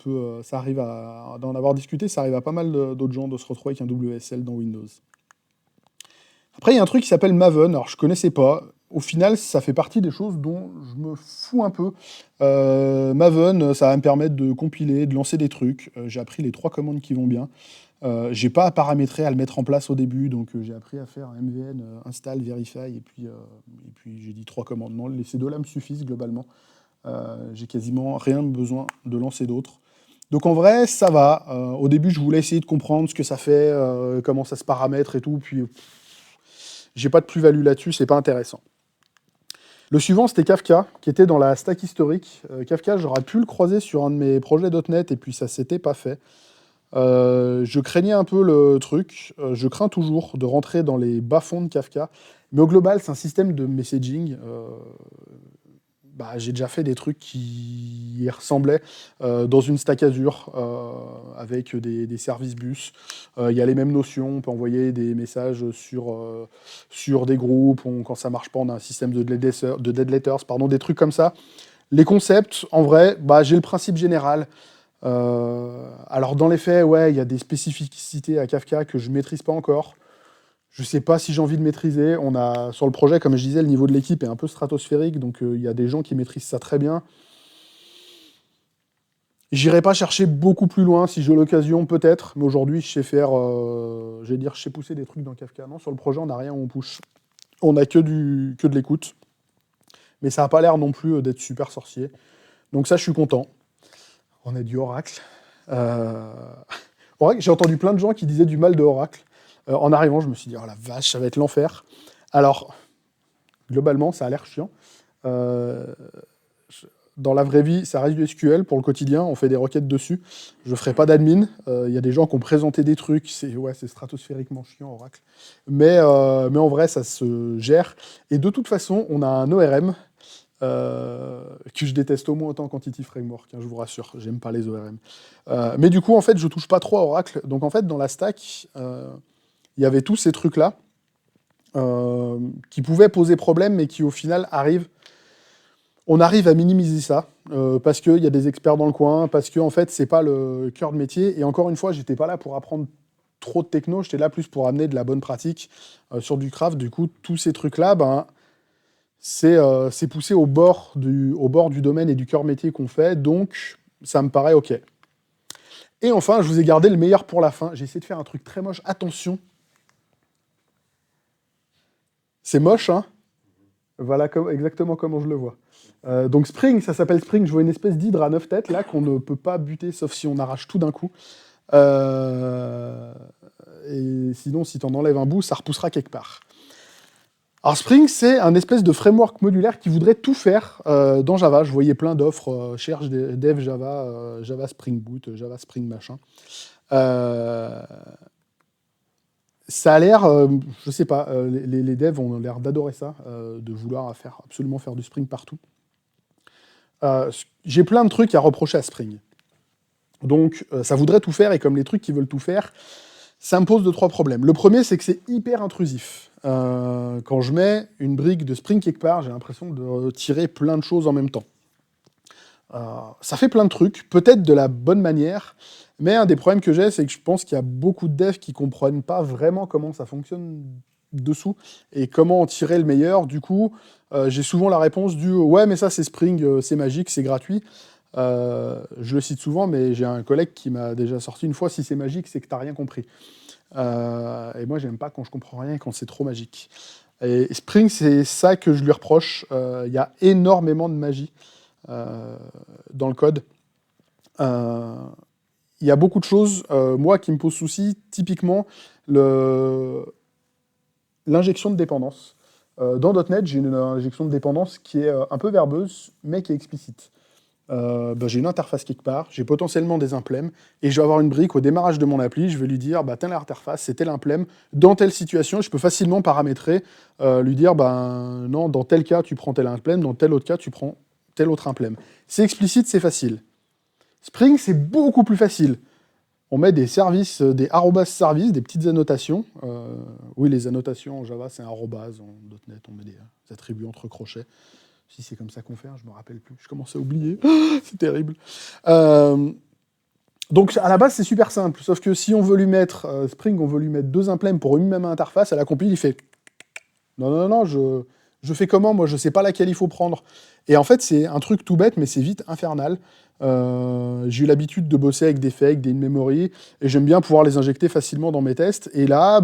arrive d'en avoir discuté, ça arrive à pas mal d'autres gens de se retrouver avec un WSL dans Windows. Après, il y a un truc qui s'appelle Maven, alors je connaissais pas. Au final, ça fait partie des choses dont je me fous un peu. Maven, ça va me permettre de compiler, de lancer des trucs. J'ai appris les 3 commandes qui vont bien. J'ai pas à paramétrer, à le mettre en place au début, donc j'ai appris à faire un MVN, install, verify, et puis j'ai dit 3 commandes. Non, ces 2-là me suffisent globalement. J'ai quasiment rien besoin de lancer d'autres. Donc en vrai, ça va. Au début, je voulais essayer de comprendre ce que ça fait, comment ça se paramètre et tout, puis j'ai pas de plus-value là-dessus, c'est pas intéressant. Le suivant, c'était Kafka, qui était dans la stack historique. Kafka, j'aurais pu le croiser sur un de mes projets .NET, et puis ça s'était pas fait. Je craignais un peu le truc. Je crains toujours de rentrer dans les bas-fonds de Kafka. Mais au global, c'est un système de messaging. J'ai déjà fait des trucs qui y ressemblait dans une stack Azure avec des services bus. Il y a les mêmes notions, on peut envoyer des messages sur des groupes, quand ça marche pas, on a un système de dead letters, pardon, des trucs comme ça. Les concepts, en vrai, j'ai le principe général. Alors dans les faits, ouais, il y a des spécificités à Kafka que je maîtrise pas encore. Je sais pas si j'ai envie de maîtriser. On a sur le projet, comme je disais, le niveau de l'équipe est un peu stratosphérique, donc il y a des gens qui maîtrisent ça très bien. J'irai pas chercher beaucoup plus loin si j'ai l'occasion, peut-être, mais aujourd'hui, je sais faire, je sais pousser des trucs dans Kafka. Non, sur le projet, on n'a rien où on push. On a que de l'écoute, mais ça n'a pas l'air non plus d'être super sorcier. Donc ça, je suis content. On a du Oracle. Oracle, j'ai entendu plein de gens qui disaient du mal de Oracle. En arrivant, je me suis dit, oh la vache, ça va être l'enfer. Alors, globalement, ça a l'air chiant. Dans la vraie vie, ça reste du SQL pour le quotidien, on fait des requêtes dessus. Je ne ferai pas d'admin. Il y a des gens qui ont présenté des trucs, c'est stratosphériquement chiant, Oracle. Mais en vrai, ça se gère. Et de toute façon, on a un ORM que je déteste au moins autant qu'Entity Framework, hein, je vous rassure, j'aime pas les ORM. Mais du coup, en fait, je touche pas trop à Oracle. Donc en fait, dans la stack, il y avait tous ces trucs-là qui pouvaient poser problème, mais qui au final on arrive à minimiser ça, parce qu'il y a des experts dans le coin, parce que en fait, c'est pas le cœur de métier. Et encore une fois, j'étais pas là pour apprendre trop de techno, j'étais là plus pour amener de la bonne pratique sur du craft. Du coup, tous ces trucs-là, c'est poussé au bord du domaine et du cœur métier qu'on fait, donc ça me paraît OK. Et enfin, je vous ai gardé le meilleur pour la fin. J'ai essayé de faire un truc très moche. Attention. C'est moche, hein? Voilà exactement comment je le vois. Donc Spring, ça s'appelle Spring. Je vois une espèce d'hydre à 9 têtes, là, qu'on ne peut pas buter, sauf si on arrache tout d'un coup. Et sinon, si tu en enlèves un bout, ça repoussera quelque part. Alors Spring, c'est un espèce de framework modulaire qui voudrait tout faire dans Java. Je voyais plein d'offres, cherche dev Java, Java Spring Boot, Java Spring machin. Ça a l'air, je sais pas, les devs ont l'air d'adorer ça, de vouloir absolument faire du Spring partout. J'ai plein de trucs à reprocher à Spring. Donc ça voudrait tout faire, et comme les trucs qui veulent tout faire, ça me pose 2-3 problèmes. Le premier, c'est que c'est hyper intrusif. Quand je mets une brique de Spring quelque part, j'ai l'impression de tirer plein de choses en même temps. Ça fait plein de trucs, peut-être de la bonne manière, mais un des problèmes que j'ai, c'est que je pense qu'il y a beaucoup de devs qui ne comprennent pas vraiment comment ça fonctionne dessous et comment en tirer le meilleur. Du coup, j'ai souvent la réponse du « ouais, mais ça c'est Spring, c'est magique, c'est gratuit ». Je le cite souvent, mais j'ai un collègue qui m'a déjà sorti une fois « si c'est magique, c'est que tu n'as rien compris ». Et moi, j'aime pas quand je comprends rien et quand c'est trop magique. Et Spring, c'est ça que je lui reproche. Il y a énormément de magie dans le code. Il y a beaucoup de choses, moi, qui me posent souci. Typiquement, l'injection de dépendance. Dans .NET, j'ai une injection de dépendance qui est un peu verbeuse, mais qui est explicite. J'ai une interface quelque part, j'ai potentiellement des implèmes, et je vais avoir une brique au démarrage de mon appli, je vais lui dire, telle interface, c'est tel implème, dans telle situation, je peux facilement paramétrer, lui dire, non, dans tel cas, tu prends tel implème, dans tel autre cas, tu prends tel autre implème. C'est explicite, c'est facile. Spring, c'est beaucoup plus facile. On met des services, des arrobas services, des petites annotations. Oui, les annotations en Java, c'est un arrobas. En .NET, on met des attributs entre crochets. Si c'est comme ça qu'on fait, je me rappelle plus. Je commence à oublier. C'est terrible. Donc, à la base, c'est super simple. Sauf que si on veut lui mettre Spring, on veut lui mettre 2 implèmes pour une même interface, à la compile, il fait non, je fais comment? Moi, je sais pas laquelle il faut prendre. Et en fait, c'est un truc tout bête, mais c'est vite infernal. J'ai eu l'habitude de bosser avec des fakes, des in-memory, et j'aime bien pouvoir les injecter facilement dans mes tests. Et là,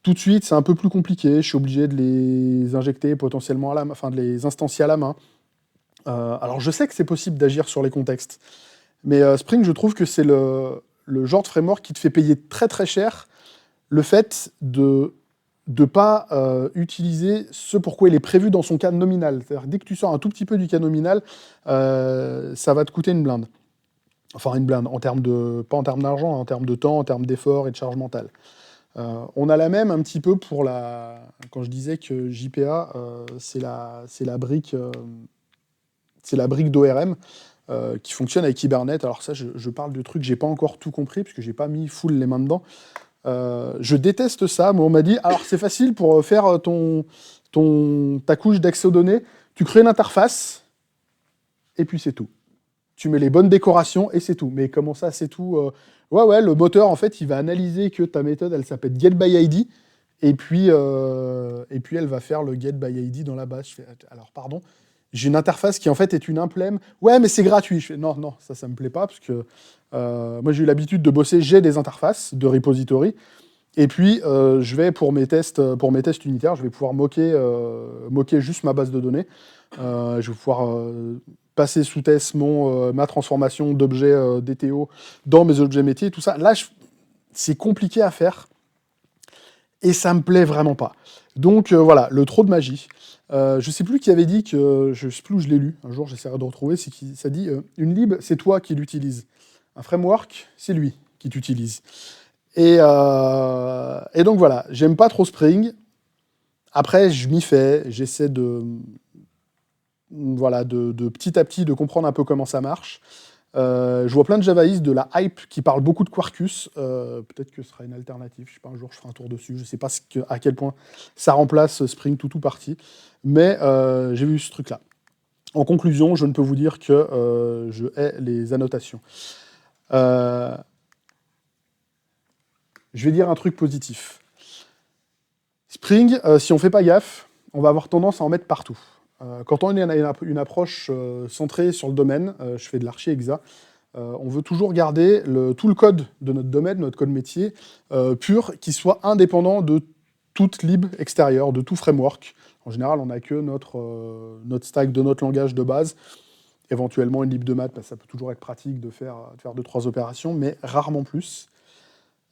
tout de suite, c'est un peu plus compliqué. Je suis obligé de les injecter potentiellement à la main, enfin de les instancier à la main. Alors, je sais que c'est possible d'agir sur les contextes, mais Spring, je trouve que c'est le genre de framework qui te fait payer très très cher le fait de ne pas utiliser ce pourquoi il est prévu dans son cas nominal. C'est-à-dire, dès que tu sors un tout petit peu du cas nominal, ça va te coûter une blinde. Enfin, une blinde, pas en termes d'argent, en termes de temps, en termes d'effort et de charge mentale. On a la même un petit peu pour quand je disais que JPA, c'est la brique d'ORM. qui fonctionne avec Hibernate. Alors ça, je parle de trucs, j'ai pas encore tout compris, parce que j'ai pas mis full les mains dedans. Je déteste ça. Moi, on m'a dit, alors c'est facile pour faire ta couche d'accès aux données, tu crées une interface, et puis c'est tout. Tu mets les bonnes décorations, et c'est tout. Mais comment ça, c'est tout Ouais, le moteur, en fait, il va analyser que ta méthode, elle s'appelle getById, et puis elle va faire le getById dans la base. Je fais, alors, pardon, j'ai une interface qui, en fait, est une implème. Ouais, mais c'est gratuit. Je fais, non, ça me plaît pas, parce que moi, j'ai eu l'habitude de bosser, j'ai des interfaces de repository, et puis je vais, pour mes tests unitaires, je vais pouvoir moquer juste ma base de données. Je vais pouvoir passer sous test ma transformation d'objets DTO dans mes objets métiers, tout ça. Là, c'est compliqué à faire, et ça me plaît vraiment pas. Donc voilà, le trop de magie. Je sais plus qui avait dit que, je sais plus où je l'ai lu, un jour j'essaierai de retrouver, ça dit une lib, c'est toi qui l'utilise. Un framework, c'est lui qui t'utilise. Et donc voilà, j'aime pas trop Spring. Après, je m'y fais, j'essaie de petit à petit de comprendre un peu comment ça marche. Je vois plein de javaïstes de la hype qui parlent beaucoup de Quarkus. Peut-être que ce sera une alternative. Je sais pas, un jour je ferai un tour dessus. Je sais pas à quel point ça remplace Spring tout parti. Mais j'ai vu ce truc-là. En conclusion, je ne peux vous dire que je hais les annotations. Je vais dire un truc positif. Spring, si on fait pas gaffe, on va avoir tendance à en mettre partout. Quand on a une approche centrée sur le domaine, je fais de l'archi-exa, on veut toujours garder tout le code de notre domaine, notre code métier, pur, qui soit indépendant de toute lib extérieure, de tout framework. En général, on n'a que notre stack de notre langage de base, éventuellement une lib de maths, parce que ça peut toujours être pratique de faire 2-3 opérations, mais rarement plus.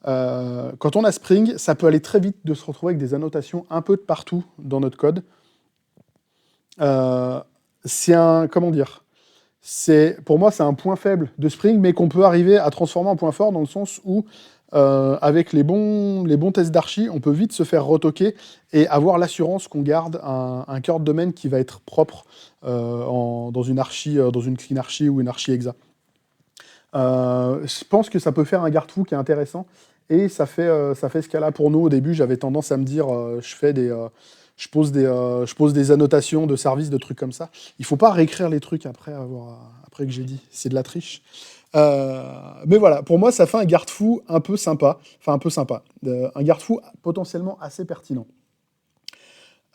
Quand on a Spring, ça peut aller très vite de se retrouver avec des annotations un peu de partout dans notre code. Pour moi, c'est un point faible de Spring, mais qu'on peut arriver à transformer en point fort, dans le sens où, avec les bons tests d'archi, on peut vite se faire retoquer et avoir l'assurance qu'on garde un cœur de domaine qui va être propre dans une clean archi ou une archi exa. Je pense que ça peut faire un garde-fou qui est intéressant, et ça fait ce cas-là pour nous. Au début, j'avais tendance à me dire, je pose des annotations de services, de trucs comme ça. Il ne faut pas réécrire les trucs après que j'ai dit. C'est de la triche. Mais voilà, pour moi, ça fait un garde-fou un peu sympa. Enfin, un peu sympa. Un garde-fou potentiellement assez pertinent.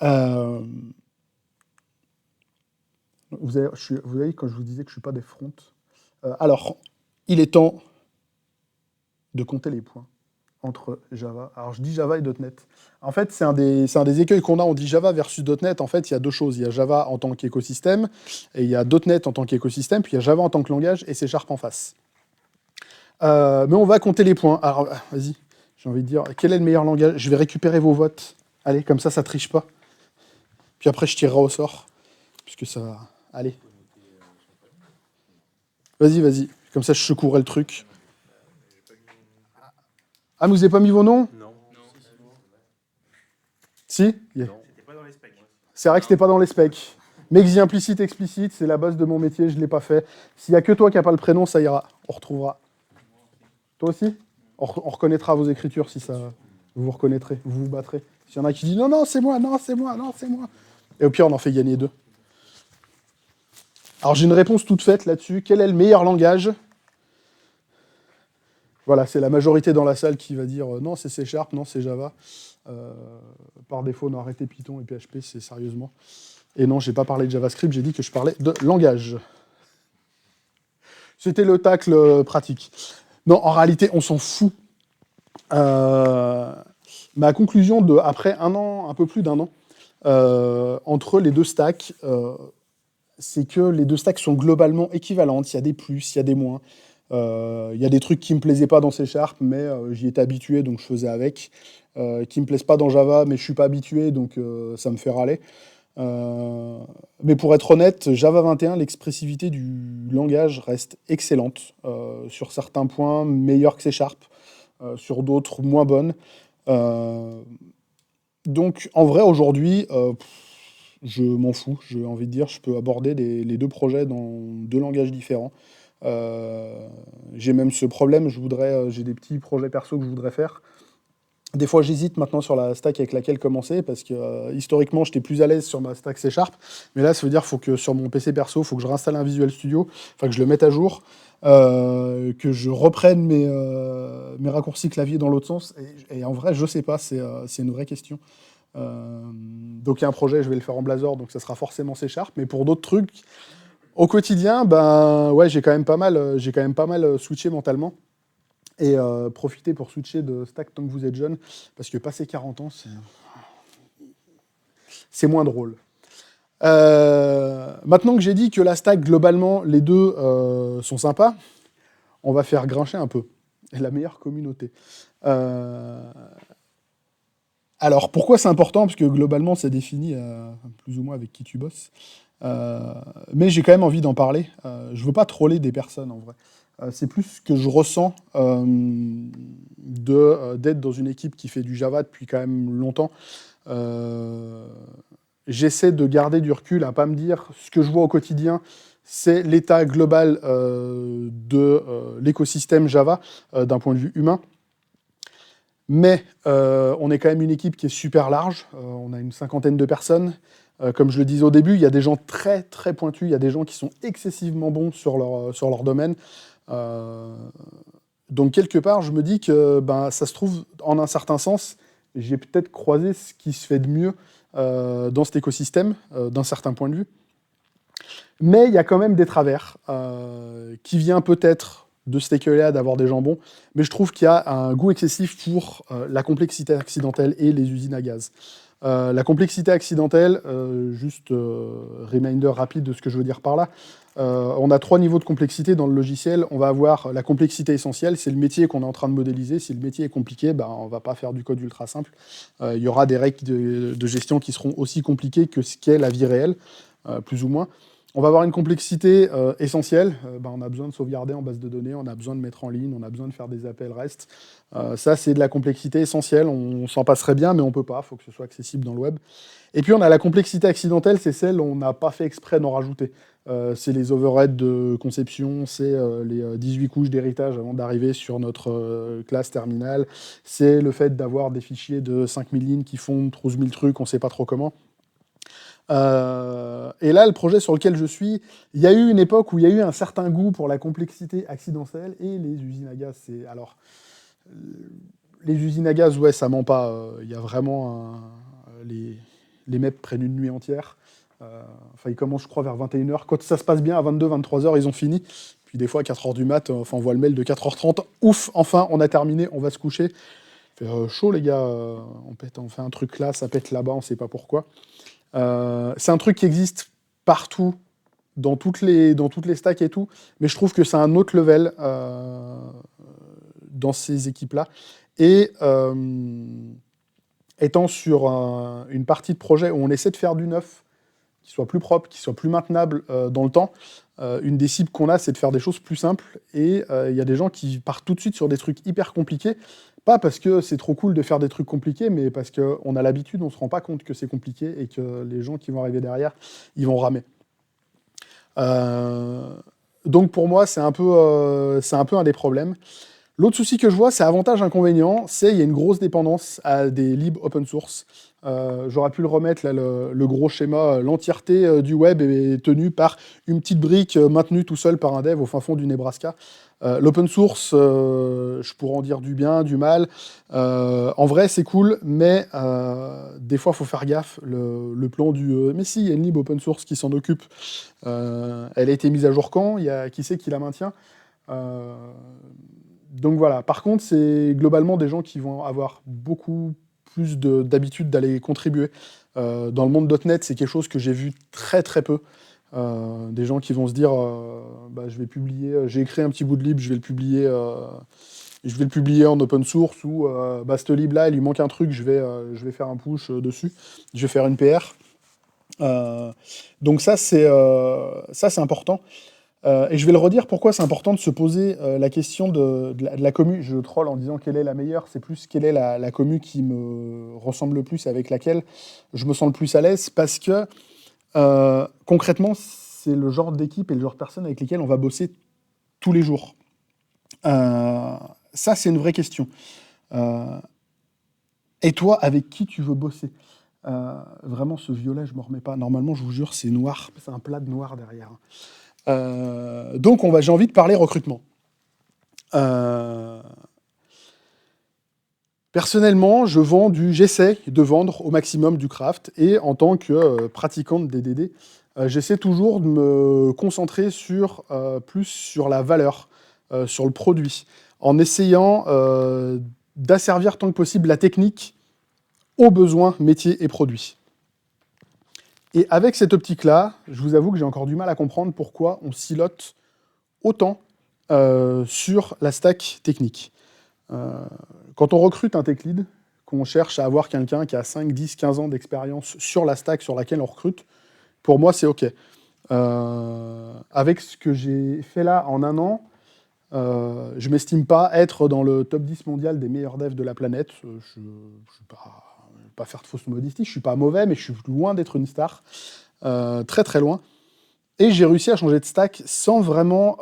Vous avez, quand je vous disais que je ne suis pas des fronts. Alors, il est temps de compter les points entre Java. Alors, je dis Java et .NET. En fait, c'est un des écueils qu'on a. On dit Java versus .NET. En fait, il y a deux choses. Il y a Java en tant qu'écosystème, et il y a .NET en tant qu'écosystème, puis il y a Java en tant que langage, et C# en face. Mais on va compter les points. Alors, vas-y, j'ai envie de dire, quel est le meilleur langage? Je vais récupérer vos votes. Allez, comme ça triche pas. Puis après, je tirerai au sort. Puisque ça... Allez. Vas-y. Comme ça, je secouerai le truc. Ah, mais vous n'avez pas mis vos noms? Non. Si? Non. C'était pas dans les specs. C'est vrai que c'était pas dans les specs. Mexi implicite, explicite, c'est la base de mon métier, je ne l'ai pas fait. S'il n'y a que toi qui n'as pas le prénom, ça ira. On retrouvera. Toi aussi? On reconnaîtra vos écritures si ça... Vous vous reconnaîtrez, vous vous battrez. S'il y en a qui disent non, c'est moi. Et au pire, on en fait gagner 2. Alors j'ai une réponse toute faite là-dessus. Quel est le meilleur langage? Voilà, c'est la majorité dans la salle qui va dire non, c'est C#, non, c'est Java. Par défaut, on a arrêté Python et PHP, c'est sérieusement. Et non, j'ai pas parlé de JavaScript, j'ai dit que je parlais de langage. C'était le tacle pratique. Non, en réalité, on s'en fout. Ma conclusion après un an, un peu plus d'un an, entre les deux stacks, c'est que les deux stacks sont globalement équivalentes. Il y a des plus, il y a des moins. Il y a des trucs qui ne me plaisaient pas dans C#, mais j'y étais habitué, donc je faisais avec. Qui ne me plaisent pas dans Java, mais je ne suis pas habitué, donc ça me fait râler. Mais pour être honnête, Java 21, l'expressivité du langage reste excellente. Sur certains points, meilleure que C#, sur d'autres, moins bonne. Donc, en vrai, aujourd'hui, je m'en fous, j'ai envie de dire, je peux aborder les deux projets dans deux langages différents. J'ai même ce problème, j'ai des petits projets perso que je voudrais faire. Des fois, j'hésite maintenant sur la stack avec laquelle commencer parce que historiquement, j'étais plus à l'aise sur ma stack C Sharp. Mais là, ça veut dire faut que sur mon PC perso, il faut que je réinstalle un Visual Studio, enfin que je le mette à jour, que je reprenne mes raccourcis clavier dans l'autre sens. Et en vrai, je sais pas, c'est une vraie question. Donc il y a un projet, je vais le faire en Blazor, donc ça sera forcément C Sharp. Mais pour d'autres trucs, au quotidien, ben ouais, j'ai quand même pas mal switché mentalement. Et profitez pour switcher de stack tant que vous êtes jeune, parce que passer 40 ans, c'est moins drôle. Maintenant que j'ai dit que la stack, globalement, les deux sont sympas, on va faire grincher un peu. Et la meilleure communauté. Alors, pourquoi c'est important? Parce que globalement, c'est défini plus ou moins avec qui tu bosses. Mais j'ai quand même envie d'en parler. Je veux pas troller des personnes, en vrai. C'est plus ce que je ressens d'être dans une équipe qui fait du Java depuis quand même longtemps. J'essaie de garder du recul, à pas me dire ce que je vois au quotidien, c'est l'état global de l'écosystème Java d'un point de vue humain. Mais on est quand même une équipe qui est super large. On a une cinquantaine de personnes. Comme je le disais au début, il y a des gens très très pointus, il y a des gens qui sont excessivement bons sur leur domaine. Donc quelque part, je me dis que ben, ça se trouve, en un certain sens, j'ai peut-être croisé ce qui se fait de mieux dans cet écosystème, d'un certain point de vue. Mais il y a quand même des travers qui viennent peut-être de cet écueil-là d'avoir des jambons, mais je trouve qu'il y a un goût excessif pour la complexité accidentelle et les usines à gaz. La complexité accidentelle, reminder rapide de ce que je veux dire par là, on a 3 niveaux de complexité dans le logiciel. On va avoir la complexité essentielle, c'est le métier qu'on est en train de modéliser. Si le métier est compliqué, ben, on ne va pas faire du code ultra simple. Il y aura des règles de gestion qui seront aussi compliquées que ce qu'est la vie réelle, plus ou moins. On va avoir une complexité essentielle. Ben, on a besoin de sauvegarder en base de données, on a besoin de mettre en ligne, on a besoin de faire des appels REST. Ça, c'est de la complexité essentielle. On s'en passerait bien, mais on ne peut pas. Il faut que ce soit accessible dans le web. Et puis, on a la complexité accidentelle, c'est celle où on n'a pas fait exprès d'en rajouter. C'est les overheads de conception, c'est les 18 couches d'héritage avant d'arriver sur notre classe terminale. C'est le fait d'avoir des fichiers de 5000 lignes qui font 12 000 trucs, on ne sait pas trop comment. Et là, le projet sur lequel je suis, il y a eu une époque où il y a eu un certain goût pour la complexité accidentelle et les usines à gaz. Alors, les usines à gaz, ouais, ça ment pas. Il y a vraiment les mecs prennent une nuit entière. Enfin, ils commencent, je crois, vers 21h. Quand ça se passe bien, à 22, 23h, ils ont fini. Puis des fois, à 4h du mat, enfin, on voit le mail de 4h30. Ouf, enfin, on a terminé, on va se coucher. Il fait chaud, les gars. On fait un truc là, ça pète là-bas, on sait pas pourquoi. C'est un truc qui existe partout, dans toutes les stacks et tout, mais je trouve que c'est un autre level dans ces équipes-là. Et étant sur une partie de projet où on essaie de faire du neuf, qui soit plus propre, qui soit plus maintenable dans le temps, une des cibles qu'on a, c'est de faire des choses plus simples. Et il y a des gens qui partent tout de suite sur des trucs hyper compliqués, pas parce que c'est trop cool de faire des trucs compliqués, mais parce qu'on a l'habitude, on ne se rend pas compte que c'est compliqué et que les gens qui vont arriver derrière, ils vont ramer. Donc pour moi, c'est un peu un des problèmes. L'autre souci que je vois, c'est avantage-inconvénient, c'est qu'il y a une grosse dépendance à des libs open source. J'aurais pu le remettre, là, le gros schéma. L'entièreté du web est tenue par une petite brique maintenue tout seul par un dev au fin fond du Nebraska. L'open source, je pourrais en dire du bien, du mal. En vrai, c'est cool, mais des fois, il faut faire gaffe. Le plan du mais si, il y a une lib open source qui s'en occupe. Elle a été mise à jour quand? Qui c'est qui la maintient? Donc voilà. Par contre, c'est globalement des gens qui vont avoir beaucoup plus d'habitude d'aller contribuer. Dans le monde .NET, c'est quelque chose que j'ai vu très très peu. Des gens qui vont se dire bah, je vais publier, j'ai écrit un petit bout de lib, je vais le publier en open source, ou bah, ce lib là il lui manque un truc, je vais faire un push dessus, je vais faire une PR. Donc ça c'est important. Et je vais le redire, pourquoi c'est important de se poser la question de la commu. Je troll en disant quelle est la meilleure, c'est plus quelle est la commu qui me ressemble le plus, avec laquelle je me sens le plus à l'aise, parce que Concrètement, c'est le genre d'équipe et le genre de personnes avec lesquelles on va bosser tous les jours. Ça, c'est une vraie question. Euh, et toi, avec qui tu veux bosser? Vraiment, ce violet, je ne me remets pas. Normalement, je vous jure, c'est noir. C'est un plat de noir derrière. Donc, j'ai envie de parler recrutement. Euh, Personnellement, j'essaie de vendre au maximum du craft. Et en tant que pratiquant de DDD, j'essaie toujours de me concentrer plus sur la valeur, sur le produit, en essayant d'asservir tant que possible la technique aux besoins métiers et produits. Et avec cette optique-là, je vous avoue que j'ai encore du mal à comprendre pourquoi on silote autant sur la stack technique. Quand on recrute un tech lead, qu'on cherche à avoir quelqu'un qui a 5, 10, 15 ans d'expérience sur la stack sur laquelle on recrute, pour moi, c'est OK. Avec ce que j'ai fait là en un an, je ne m'estime pas être dans le top 10 mondial des meilleurs devs de la planète. Je ne suis pas faire de fausse modestie, je ne suis pas mauvais, mais je suis loin d'être une star. Très très loin. Et j'ai réussi à changer de stack sans gros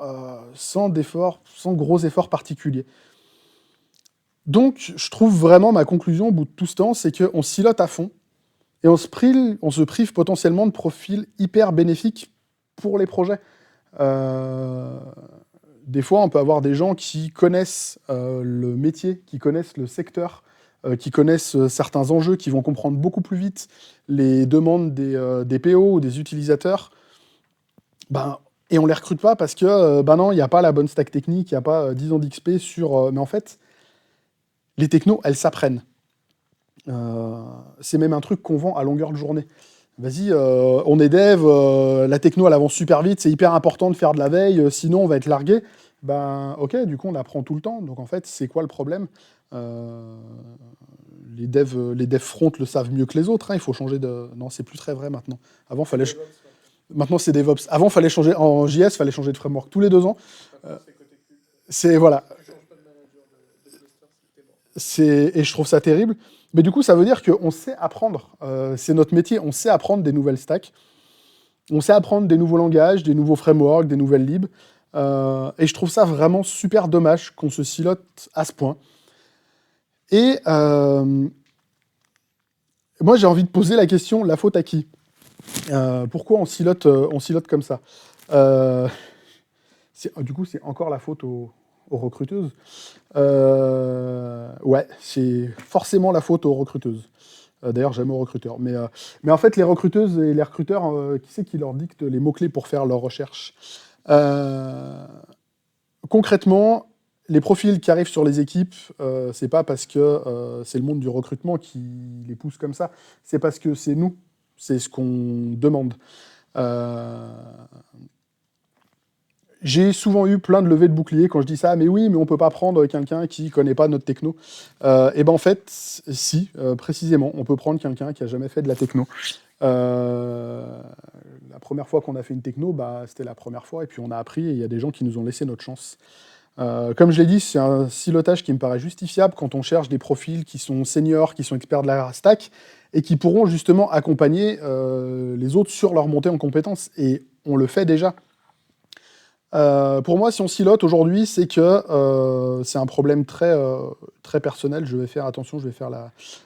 efforts particuliers. Donc, je trouve vraiment ma conclusion au bout de tout ce temps, c'est qu'on silote à fond et on se prive potentiellement de profils hyper bénéfiques pour les projets. Des fois, on peut avoir des gens qui connaissent le métier, qui connaissent le secteur, qui connaissent certains enjeux, qui vont comprendre beaucoup plus vite les demandes des PO ou des utilisateurs. Et on ne les recrute pas parce que, non, il n'y a pas la bonne stack technique, il n'y a pas 10 ans d'XP sur... mais en fait, les technos, elles s'apprennent. C'est même un truc qu'on vend à longueur de journée. Vas-y, on est dev, la techno, elle avance super vite, c'est hyper important de faire de la veille, sinon on va être largué. Ok, du coup, on apprend tout le temps. Donc en fait, c'est quoi le problème? Les devs front le savent mieux que les autres. Il faut changer de... Non, c'est plus très vrai maintenant. Avant, fallait... Maintenant, c'est DevOps. Avant, fallait changer en JS, fallait changer de framework tous les 2 ans. Voilà. Et je trouve ça terrible. Mais du coup, ça veut dire qu'on sait apprendre. C'est notre métier, on sait apprendre des nouvelles stacks. On sait apprendre des nouveaux langages, des nouveaux frameworks, des nouvelles libs. Et je trouve ça vraiment super dommage qu'on se silote à ce point. Et moi, j'ai envie de poser la question, la faute à qui? Pourquoi on silote comme ça? Du coup, c'est encore la faute aux recruteuses. Ouais, c'est forcément la faute aux recruteuses. D'ailleurs, j'aime aux recruteurs. Mais en fait, les recruteuses et les recruteurs, qui c'est qui leur dicte les mots-clés pour faire leur recherche? Concrètement, les profils qui arrivent sur les équipes, c'est pas parce que c'est le monde du recrutement qui les pousse comme ça, c'est parce que c'est nous, c'est ce qu'on demande. J'ai souvent eu plein de levées de boucliers quand je dis ça, mais oui, mais on peut pas prendre quelqu'un qui connaît pas notre techno. Et ben en fait, si, précisément, on peut prendre quelqu'un qui a jamais fait de la techno. La première fois qu'on a fait une techno, c'était la première fois, et puis on a appris, et il y a des gens qui nous ont laissé notre chance. Comme je l'ai dit, c'est un silotage qui me paraît justifiable quand on cherche des profils qui sont seniors, qui sont experts de la stack, et qui pourront justement accompagner les autres sur leur montée en compétences. Et on le fait déjà. Pour moi, si on silote aujourd'hui, c'est que c'est un problème très personnel. Je vais faire attention, je vais faire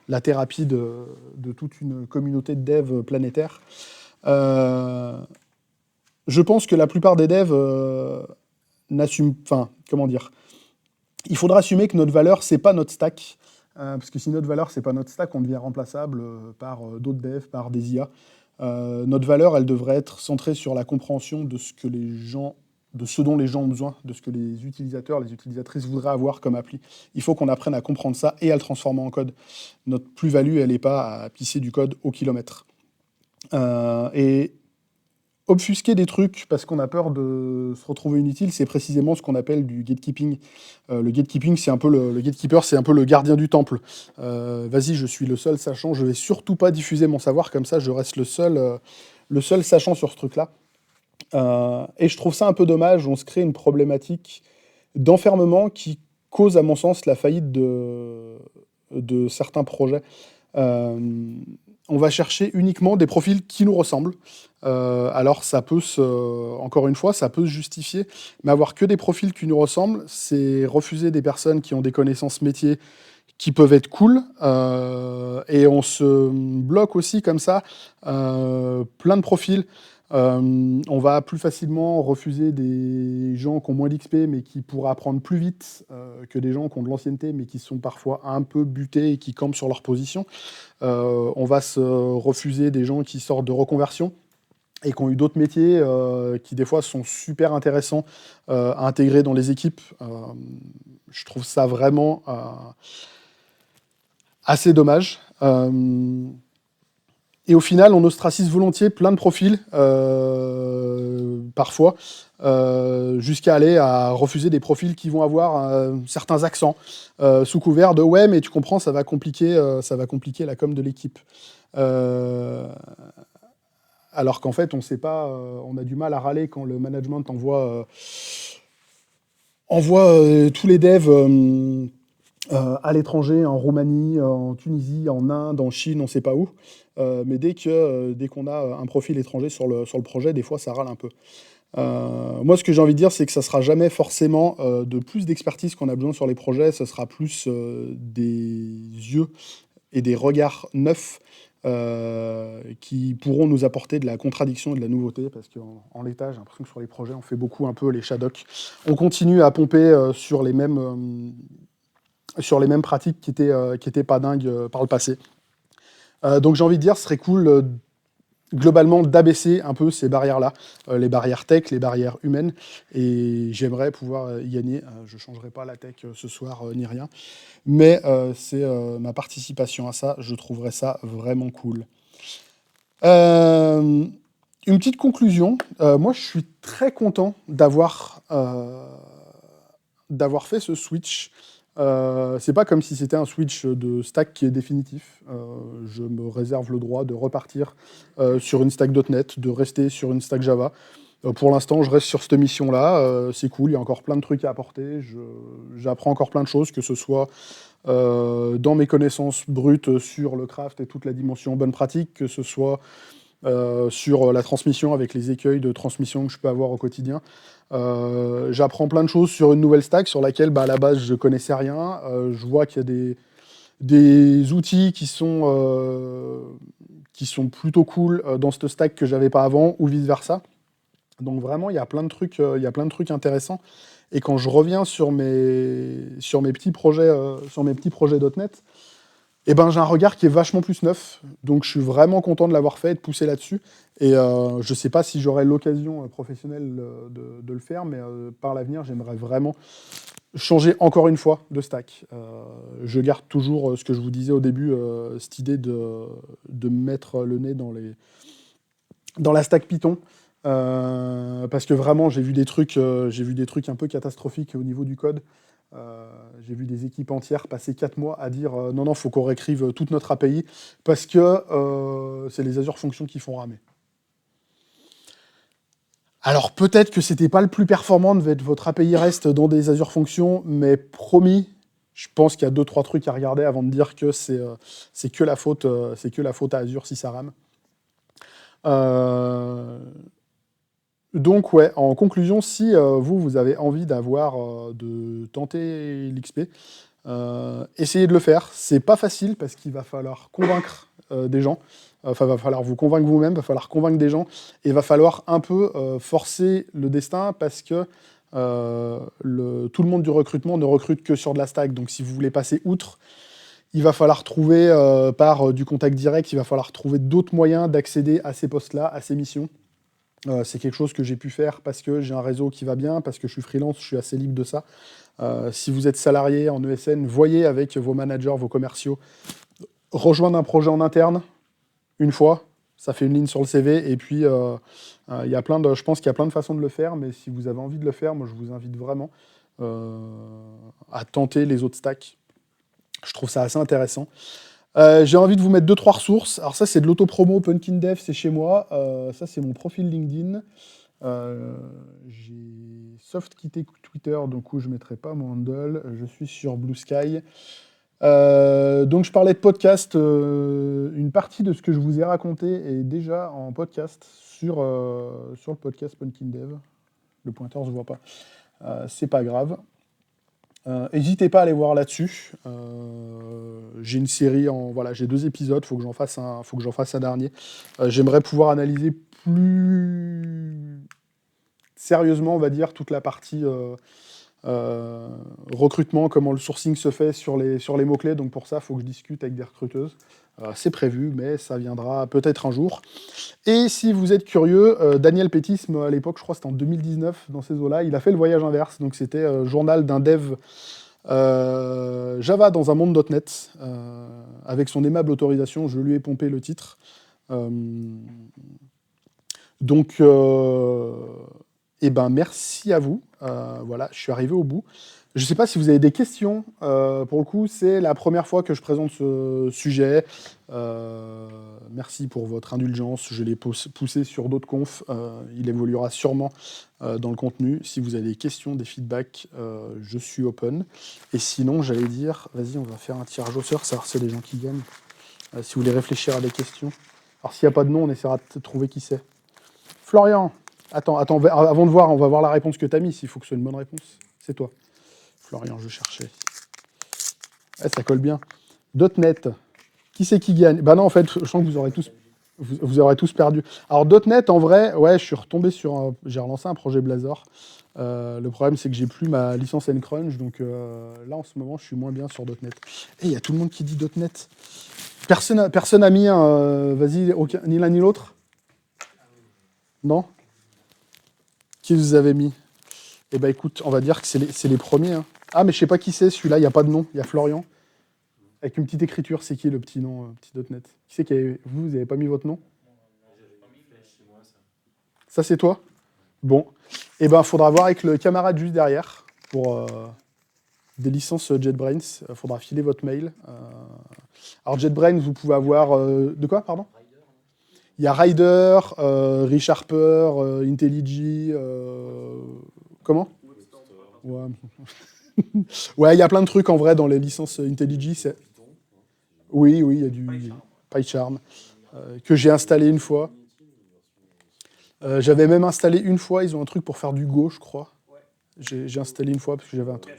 la thérapie de toute une communauté de devs planétaire. Je pense que la plupart des devs n'assument... Enfin, comment dire? Il faudra assumer que notre valeur, c'est pas notre stack. Parce que si notre valeur, c'est pas notre stack, on devient remplaçable par d'autres devs, par des IA. Notre valeur, elle devrait être centrée sur la compréhension de ce dont les gens ont besoin, de ce que les utilisateurs, les utilisatrices voudraient avoir comme appli. Il faut qu'on apprenne à comprendre ça et à le transformer en code. Notre plus-value, elle n'est pas à pisser du code au kilomètre. Et obfusquer des trucs parce qu'on a peur de se retrouver inutile, c'est précisément ce qu'on appelle du gatekeeping. Le gatekeeping, c'est un peu le gatekeeper, c'est un peu le gardien du temple. Vas-y, je suis le seul sachant, je vais surtout pas diffuser mon savoir, comme ça je reste le seul sachant sur ce truc-là. Et je trouve ça un peu dommage, on se crée une problématique d'enfermement qui cause, à mon sens, la faillite de certains projets. on va chercher uniquement des profils qui nous ressemblent. Alors, encore une fois, ça peut se justifier, mais avoir que des profils qui nous ressemblent, c'est refuser des personnes qui ont des connaissances métiers qui peuvent être cool, et on se bloque aussi comme ça plein de profils. On va plus facilement refuser des gens qui ont moins d'XP mais qui pourraient apprendre plus vite que des gens qui ont de l'ancienneté mais qui sont parfois un peu butés et qui campent sur leur position. On va se refuser des gens qui sortent de reconversion et qui ont eu d'autres métiers qui des fois sont super intéressants à intégrer dans les équipes. Je trouve ça vraiment assez dommage. Et au final, on ostracise volontiers plein de profils, parfois, jusqu'à aller à refuser des profils qui vont avoir certains accents, sous couvert de «ouais, mais tu comprends, ça va compliquer la com de l'équipe». Alors qu'en fait, on sait pas, on a du mal à râler quand le management envoie tous les devs à l'étranger, en Roumanie, en Tunisie, en Inde, en Chine, on ne sait pas où. Mais dès qu'on a un profil étranger sur le projet, des fois, ça râle un peu. Moi, ce que j'ai envie de dire, c'est que ça ne sera jamais forcément de plus d'expertise qu'on a besoin sur les projets, ce sera plus des yeux et des regards neufs qui pourront nous apporter de la contradiction et de la nouveauté, parce qu'en l'état, j'ai l'impression que sur les projets, on fait beaucoup un peu les Shadok. On continue à pomper sur les mêmes pratiques qui étaient pas dingues par le passé. Donc j'ai envie de dire, ce serait cool globalement d'abaisser un peu ces barrières-là, les barrières tech, les barrières humaines, et j'aimerais pouvoir y gagner. Je ne changerai pas la tech ce soir ni rien, mais c'est ma participation à ça, je trouverais ça vraiment cool. Une petite conclusion, moi je suis très content d'avoir fait ce switch. C'est pas comme si c'était un switch de stack qui est définitif. Je me réserve le droit de repartir sur une stack .NET, de rester sur une stack Java. Pour l'instant, je reste sur cette mission-là. C'est cool, il y a encore plein de trucs à apporter. J'apprends encore plein de choses, que ce soit dans mes connaissances brutes sur le craft et toute la dimension bonne pratique, que ce soit sur la transmission avec les écueils de transmission que je peux avoir au quotidien. J'apprends plein de choses sur une nouvelle stack sur laquelle, à la base, je connaissais rien. Je vois qu'il y a des outils qui sont plutôt cool dans cette stack que j'avais pas avant, ou vice-versa. Donc vraiment, il y a plein de trucs intéressants. Et quand je reviens sur mes petits projets, .NET, j'ai un regard qui est vachement plus neuf. Donc je suis vraiment content de l'avoir fait et de pousser là-dessus. Et je ne sais pas si j'aurai l'occasion professionnelle de le faire, mais par l'avenir, j'aimerais vraiment changer encore une fois de stack. Je garde toujours ce que je vous disais au début, cette idée de mettre le nez dans la stack Python. Parce que vraiment, j'ai vu des trucs un peu catastrophiques au niveau du code. J'ai vu des équipes entières passer 4 mois à dire non, faut qu'on réécrive toute notre API parce que c'est les Azure Functions qui font ramer. Alors peut-être que c'était pas le plus performant de votre API REST dans des Azure Functions, mais promis, je pense qu'il y a 2-3 trucs à regarder avant de dire que c'est que la faute à Azure si ça rame. Donc ouais, en conclusion, si vous avez envie de tenter l'XP, essayez de le faire. C'est pas facile parce qu'il va falloir convaincre des gens. Enfin, va falloir vous convaincre vous-même, va falloir convaincre des gens, et va falloir un peu forcer le destin parce que tout le monde du recrutement ne recrute que sur de la stack. Donc si vous voulez passer outre, il va falloir trouver par du contact direct, il va falloir trouver d'autres moyens d'accéder à ces postes-là, à ces missions. C'est quelque chose que j'ai pu faire parce que j'ai un réseau qui va bien, parce que je suis freelance, je suis assez libre de ça. Si vous êtes salarié en ESN, voyez avec vos managers, vos commerciaux, rejoindre un projet en interne, une fois, ça fait une ligne sur le CV, et puis je pense qu'il y a plein de façons de le faire, mais si vous avez envie de le faire, moi je vous invite vraiment à tenter les autres stacks. Je trouve ça assez intéressant. J'ai envie de vous mettre 2-3 ressources. Alors ça, c'est de l'auto-promo, Pumpkin Dev, c'est chez moi. Ça, c'est mon profil LinkedIn. J'ai soft quitté Twitter, donc je ne mettrai pas mon handle. Je suis sur Blue Sky. Donc je parlais de podcast. Une partie de ce que je vous ai raconté est déjà en podcast sur le podcast Pumpkin Dev. Le pointeur se voit pas. C'est pas grave. N'hésitez pas à aller voir là-dessus. J'ai une série voilà, j'ai 2 épisodes. Faut que j'en fasse un dernier. J'aimerais pouvoir analyser plus sérieusement, on va dire, toute la partie recrutement, comment le sourcing se fait sur les mots-clés. Donc pour ça, il faut que je discute avec des recruteuses. C'est prévu, mais ça viendra peut-être un jour. Et si vous êtes curieux, Daniel Pétisme, à l'époque, je crois que c'était en 2019, dans ces eaux-là, il a fait le voyage inverse. Donc c'était journal d'un dev Java dans un monde .NET. Avec son aimable autorisation, je lui ai pompé le titre. Euh, donc, eh ben, merci à vous. Voilà, je suis arrivé au bout. Je ne sais pas si vous avez des questions. Pour le coup, c'est la première fois que je présente ce sujet. Merci pour votre indulgence. Je l'ai poussé sur d'autres confs. Il évoluera sûrement dans le contenu. Si vous avez des questions, des feedbacks, je suis open. Et sinon, j'allais dire, vas-y, on va faire un tirage au sort, savoir si c'est les gens qui gagnent. Si vous voulez réfléchir à des questions. Alors, s'il n'y a pas de nom, on essaiera de trouver qui c'est. Florian, attends, avant de voir, on va voir la réponse que tu as mise. Il faut que ce soit une bonne réponse. C'est toi. Florian, je cherchais. Ça colle bien. .NET, qui c'est qui gagne? Bah non, en fait, je sens que vous aurez tous perdu. Alors, .NET, en vrai, ouais, je suis retombé sur j'ai relancé un projet Blazor. Le problème, c'est que j'ai plus ma licence Crunch, donc là, en ce moment, je suis moins bien sur .NET. Et il y a tout le monde qui dit .NET. Personne n'a mis un... Vas-y, ni l'un ni l'autre? Non? Qui vous avez mis? Eh ben écoute, on va dire que c'est les premiers. Hein. Ah, mais je sais pas qui c'est celui-là, il n'y a pas de nom, il y a Florian. Avec une petite écriture, c'est qui le petit nom, petit .NET? Qui c'est vous n'avez pas mis votre nom? Ça, c'est toi? Bon. Eh ben, faudra voir avec le camarade juste derrière pour des licences JetBrains. Il faudra filer votre mail. Alors, JetBrains, vous pouvez avoir... de quoi, pardon? Il y a Ryder, ReSharper, IntelliJ... comment? Ouais. Ouais, il y a plein de trucs en vrai dans les licences IntelliJ. Oui, il y a du PyCharm que j'ai installé une fois. J'avais même installé une fois, ils ont un truc pour faire du Go, je crois. J'ai installé une fois parce que j'avais un truc.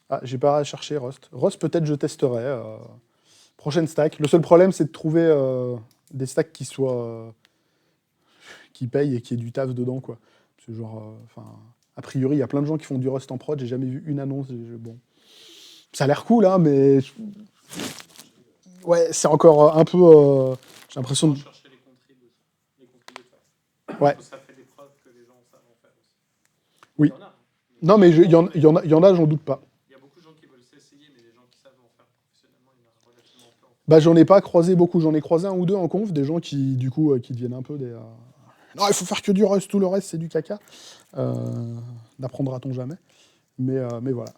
Ah, j'ai pas cherché Rust. Rust, peut-être je testerai. Prochaine stack. Le seul problème, c'est de trouver des stacks qui payent et qui aient du taf dedans, quoi. C'est genre, a priori, il y a plein de gens qui font du Rust en prod. J'ai jamais vu une annonce. Bon, ça a l'air cool, hein, mais ouais, c'est encore un peu. J'ai l'impression de. Chercher les contribs aussi. Ouais. Ça fait des preuves que les gens savent en faire aussi. Oui. Il y en a. Non, mais il y en a, j'en doute pas. Il y a beaucoup de gens qui veulent s'essayer, mais les gens qui savent en faire professionnellement, il y en a relativement peu. Bah, j'en ai pas croisé beaucoup. J'en ai croisé un ou deux en conf, des gens qui, du coup, qui deviennent un peu des. Non, il faut faire que du Rust, tout le reste, c'est du caca. N'apprendra-t-on jamais. Mais voilà.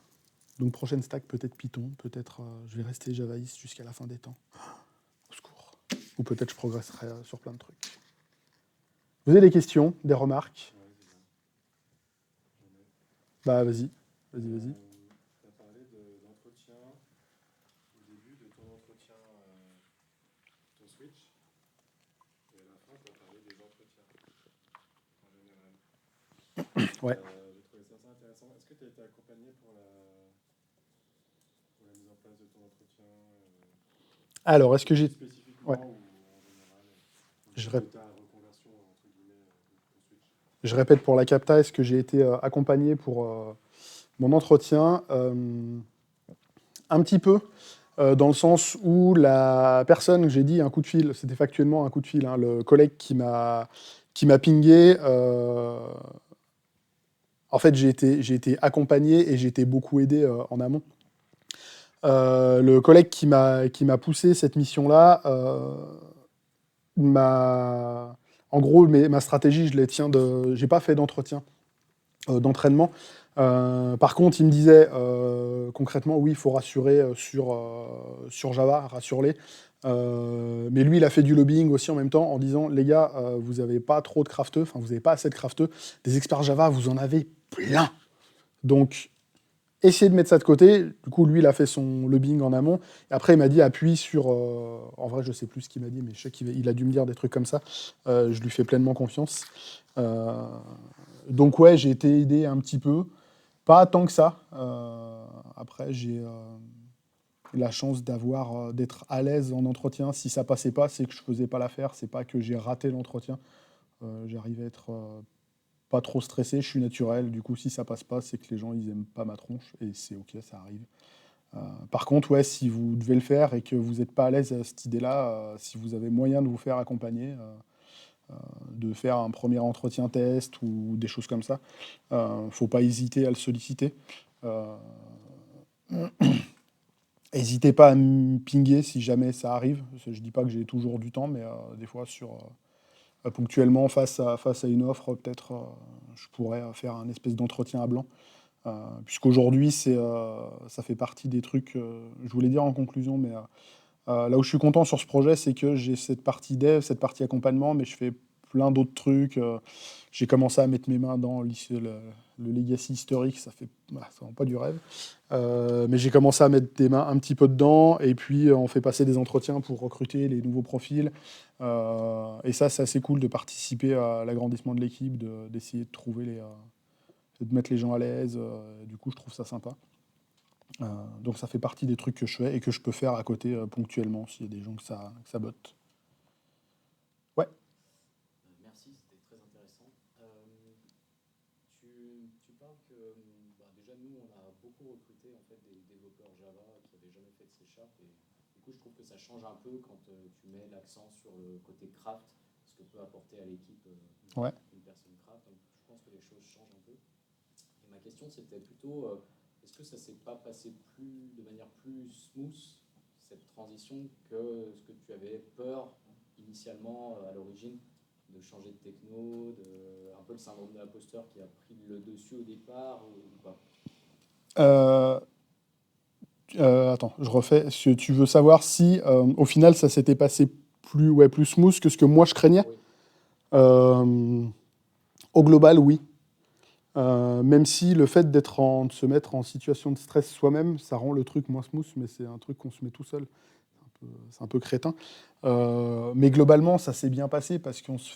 Donc, prochaine stack, peut-être Python, peut-être je vais rester javaïste jusqu'à la fin des temps. Au secours. Ou peut-être je progresserai sur plein de trucs. Vous avez des questions, des remarques? Bah, vas-y. Tu as parlé d'entretien au début de ton entretien, ton switch, et à la fin, tu as parlé des entretiens en général. Ouais. J'ai trouvé ça assez intéressant. Est-ce que tu as été accompagné pour la mise en place de ton entretien Alors, est-ce que j'ai. spécifiquement Ouais. ou en général Je de rép- ta reconversion, entre guillemets, de ton switch? Je répète pour la capta, est-ce que j'ai été accompagné pour mon entretien? Un petit peu, dans le sens où la personne que j'ai dit un coup de fil, c'était factuellement un coup de fil, hein, le collègue qui m'a pingé, en fait, j'ai été accompagné et j'ai été beaucoup aidé en amont. Le collègue qui m'a poussé cette mission-là, en gros, ma stratégie, je les tiens de... J'ai pas fait d'entretien, d'entraînement. Par contre, il me disait concrètement, oui, il faut rassurer sur Java, rassure-les. Mais lui, il a fait du lobbying aussi en même temps en disant, les gars, vous n'avez pas trop de crafteux, enfin, vous n'avez pas assez de crafteux. Des experts Java, vous en avez plein. Donc, essayé de mettre ça de côté. Du coup, lui, il a fait son lobbying en amont. Et après, il m'a dit appuie sur. En vrai, je sais plus ce qu'il m'a dit, mais je sais qu'il a dû me dire des trucs comme ça. Je lui fais pleinement confiance. Euh, donc, ouais, j'ai été aidé un petit peu. Pas tant que ça. Après, j'ai la chance d'être à l'aise en entretien. Si ça passait pas, c'est que je faisais pas l'affaire. C'est pas que j'ai raté l'entretien. J'arrive à être pas trop stressé, je suis naturel. Du coup, si ça passe pas, c'est que les gens ils aiment pas ma tronche et c'est ok, ça arrive. Par contre, ouais, si vous devez le faire et que vous n'êtes pas à l'aise à cette idée-là, si vous avez moyen de vous faire accompagner, de faire un premier entretien test ou des choses comme ça, faut pas hésiter à le solliciter. Euh, N'hésitez pas à me pinguer si jamais ça arrive. Je dis pas que j'ai toujours du temps, mais des fois ponctuellement face à une offre, peut-être je pourrais faire un espèce d'entretien à blanc. Puisqu'aujourd'hui, ça fait partie des trucs, je voulais dire en conclusion, mais là où je suis content sur ce projet, c'est que j'ai cette partie dev, cette partie accompagnement, mais je fais plein d'autres trucs. J'ai commencé à mettre mes mains dans le legacy historique, ça rend pas du rêve. Mais j'ai commencé à mettre des mains un petit peu dedans, et puis on fait passer des entretiens pour recruter les nouveaux profils. Et ça, c'est assez cool de participer à l'agrandissement de l'équipe, d'essayer de trouver de mettre les gens à l'aise. Du coup, je trouve ça sympa. Donc ça fait partie des trucs que je fais et que je peux faire à côté ponctuellement s'il y a des gens que ça botte. Ouais. Merci, c'était très intéressant. Tu parles que déjà nous on a beaucoup recruté en fait des développeurs Java qui n'avaient jamais fait de C# et du coup je trouve que ça change un peu quand tu mets l'accent sur le côté craft, ce que peut apporter à l'équipe Ouais. une personne craft. Donc je pense que les choses changent un peu. Et ma question c'était plutôt est-ce que ça s'est pas passé de manière plus smooth cette transition que ce que tu avais peur initialement à l'origine de changer de techno, un peu le syndrome de l'imposteur qui a pris le dessus au départ ou pas? Euh, Attends, je refais. Si tu veux savoir si au final ça s'était passé plus smooth que ce que moi je craignais. Oui. Euh, Au global, oui. Même si le fait de se mettre en situation de stress soi-même, ça rend le truc moins smooth, mais c'est un truc qu'on se met tout seul. C'est un peu crétin. Mais globalement, ça s'est bien passé parce on se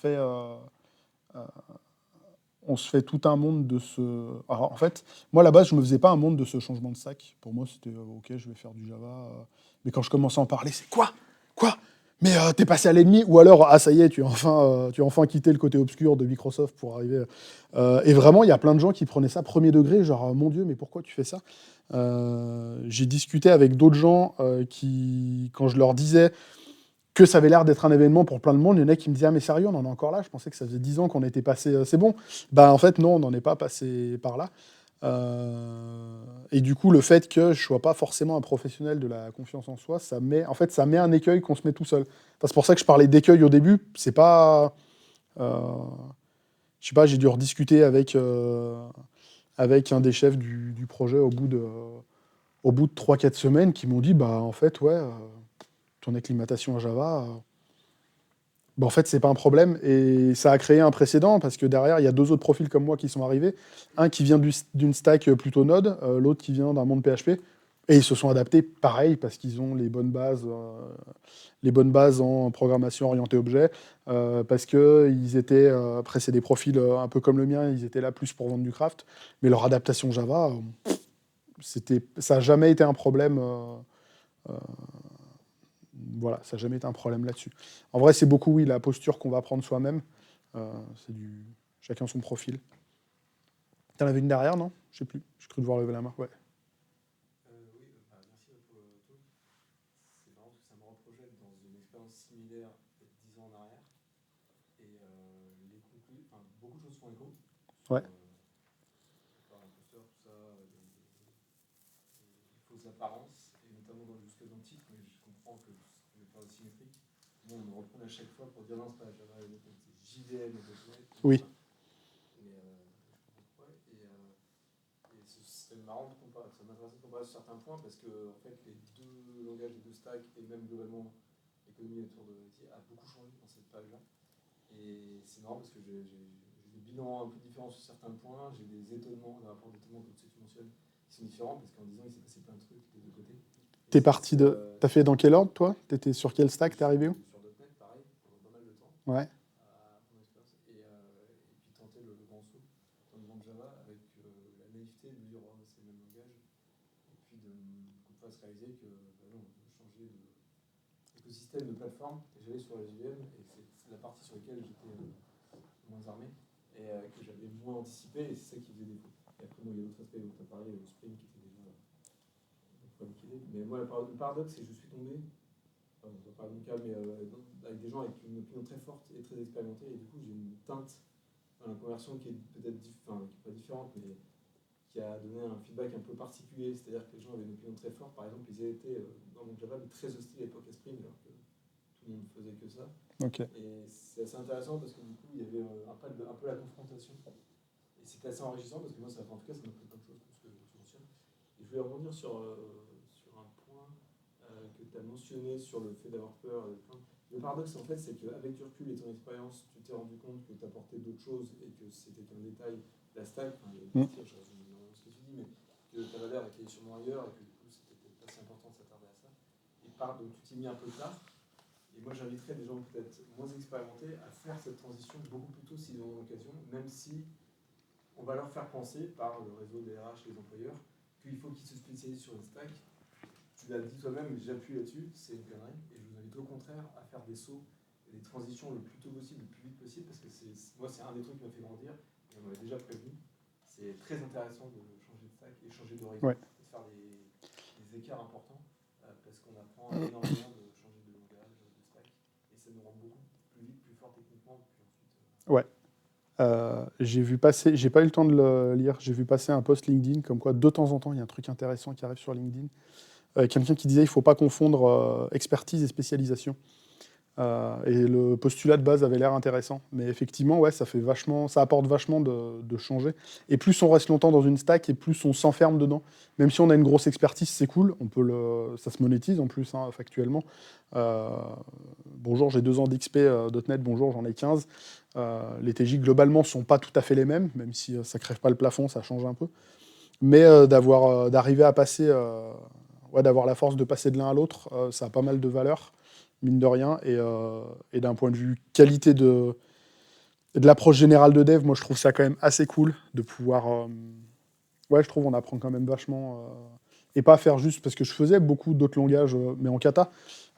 fait tout un monde de ce. Alors, en fait, moi, à la base, je me faisais pas un monde de ce changement de stack. Pour moi, c'était OK, je vais faire du Java. Mais quand je commençais à en parler, c'est quoi? Quoi? Mais t'es passé à l'ennemi? Ou alors, ah, ça y est, tu as enfin quitté le côté obscur de Microsoft pour arriver. Et vraiment, il y a plein de gens qui prenaient ça premier degré, genre, mon Dieu, mais pourquoi tu fais ça? J'ai discuté avec d'autres gens qui, quand je leur disais que ça avait l'air d'être un événement pour plein de monde. Il y en a qui me disaient ah, mais sérieux, on en est encore là? Je pensais que ça faisait 10 ans qu'on était passé, c'est bon. Bah, en fait, non, on n'en est pas passé par là. Et du coup, le fait que je sois pas forcément un professionnel de la confiance en soi, ça met un écueil qu'on se met tout seul. Enfin, c'est pour ça que je parlais d'écueil au début. C'est pas. euh, je sais pas, j'ai dû rediscuter avec un des chefs du projet au bout de 3-4 semaines qui m'ont dit bah, en fait, ouais, ton acclimatation à Java. Bah, en fait, c'est pas un problème et ça a créé un précédent parce que derrière, il y a deux autres profils comme moi qui sont arrivés. Un qui vient d'une stack plutôt Node, l'autre qui vient d'un monde PHP. Et ils se sont adaptés pareil parce qu'ils ont les bonnes bases en programmation orientée objet, parce qu'ils étaient, après c'est des profils un peu comme le mien, ils étaient là plus pour vendre du craft, mais leur adaptation Java, ça n'a jamais été un problème. Voilà, ça n'a jamais été un problème là-dessus. En vrai, c'est beaucoup, oui, la posture qu'on va prendre soi-même. C'est du chacun son profil. T'en avais une derrière, non? Je sais plus. J'ai cru devoir lever la main. Ouais. Oui, merci pour le talk. C'est marrant parce que ça me reprojette dans une expérience similaire il y a 10 ans en arrière. Et beaucoup de choses font écho sur Ouais. l'imposteur, tout ça, les fausses apparences, et notamment dans le jusque dans le titre, mais je comprends que ce n'est pas aussi symétrique. Moi, on me reprend à chaque fois pour dire non, c'est pas Java, c'est JVM et .NET. Oui. Mais je comprends pourquoi. Et ce serait marrant de comparer, ça m'intéresse de comparer sur certains points parce que en fait, les deux langages, les deux stacks, et même globalement l'économie autour de l'IT a beaucoup changé dans cette page-là. Et c'est marrant parce que j'ai des bilans un peu différents sur certains points, j'ai des étonnements, des rapports d'étonnement comme ceux que tu mentionnes, qui qui sont différents parce qu'en 10 ans, il s'est passé plein de trucs des deux côtés. T'es parti de... T'as fait dans quel ordre, toi? T'étais sur quel stack? T'es arrivé où? Sur .NET, pareil, pendant pas mal de temps. Ouais. Mon expérience. Et puis tenter le grand saut dans le monde Java avec la naïveté de dire oh, c'est le même langage. Et puis de se réaliser que non, on peut changer d'écosystème, de plateforme. Et j'allais sur la JVM et c'est la partie sur laquelle j'étais moins armé et que j'avais moins anticipé et c'est ça qui faisait défaut. Et après, il y a d'autres aspects dont tu as parlé, le Spring qui était déjà pas liquidé. Mais moi, le paradoxe, c'est que je suis tombé, enfin, on va parler de mon cas, mais avec des gens avec une opinion très forte et très expérimentée, et du coup, j'ai une teinte dans la conversion qui est peut-être pas différente, mais qui a donné un feedback un peu particulier. C'est-à-dire que les gens avaient une opinion très forte. Par exemple, ils étaient dans mon Java, mais très hostiles à l'époque à Spring, alors que tout le monde faisait que ça. Ok. Et c'est assez intéressant parce que du coup, il y avait un peu la confrontation. Et c'était assez enrichissant parce que moi, en tout cas, ça m'a pris plein de choses parce que je me souviens. Et je voulais rebondir sur un point que tu as mentionné sur le fait d'avoir peur. Le paradoxe, en fait, c'est qu'avec du recul et ton expérience, tu t'es rendu compte que tu apportais d'autres choses et que c'était qu'un détail. La stack, enfin, je résume ce que tu dis, mais que ta valeur était sûrement ailleurs et que du coup, c'était peut-être pas si important de s'attarder à ça. Donc, tu t'y mis un peu tard. Et moi, j'inviterais des gens peut-être moins expérimentés à faire cette transition beaucoup plus tôt s'ils en ont l'occasion, même si on va leur faire penser par le réseau des RH, les employeurs, qu'il faut qu'ils se spécialisent sur une stack. Tu l'as dit toi-même, mais j'appuie là-dessus, c'est une connerie. Et je vous invite au contraire à faire des sauts et des transitions le plus tôt possible, le plus vite possible, parce que moi, c'est un des trucs qui m'a fait grandir, et on m'avait déjà prévenu. C'est très intéressant de changer de stack et changer d'horizon, Ouais. et de faire des écarts importants, parce qu'on apprend énormément de changer de langage, de stack, et ça nous rend beaucoup plus vite, plus fort techniquement, puis ensuite... Ouais. J'ai vu passer, j'ai pas eu le temps de le lire, j'ai vu passer un post LinkedIn comme quoi de temps en temps il y a un truc intéressant qui arrive sur LinkedIn. Quelqu'un qui disait il ne faut pas confondre expertise et spécialisation. Et le postulat de base avait l'air intéressant. Mais effectivement, ouais, ça apporte vachement de changer. Et plus on reste longtemps dans une stack, et plus on s'enferme dedans. Même si on a une grosse expertise, c'est cool. Ça se monétise en plus, hein, factuellement. Bonjour, j'ai 2 ans d'XP .NET, bonjour, j'en ai 15. Les TJ, globalement, ne sont pas tout à fait les mêmes, même si ça ne crève pas le plafond, ça change un peu. Mais d'arriver à passer... d'avoir la force de passer de l'un à l'autre, ça a pas mal de valeur, mine de rien. Et d'un point de vue qualité de l'approche générale de dev, moi je trouve ça quand même assez cool de pouvoir... je trouve on apprend quand même vachement. Et pas faire juste, parce que je faisais beaucoup d'autres langages, mais en kata.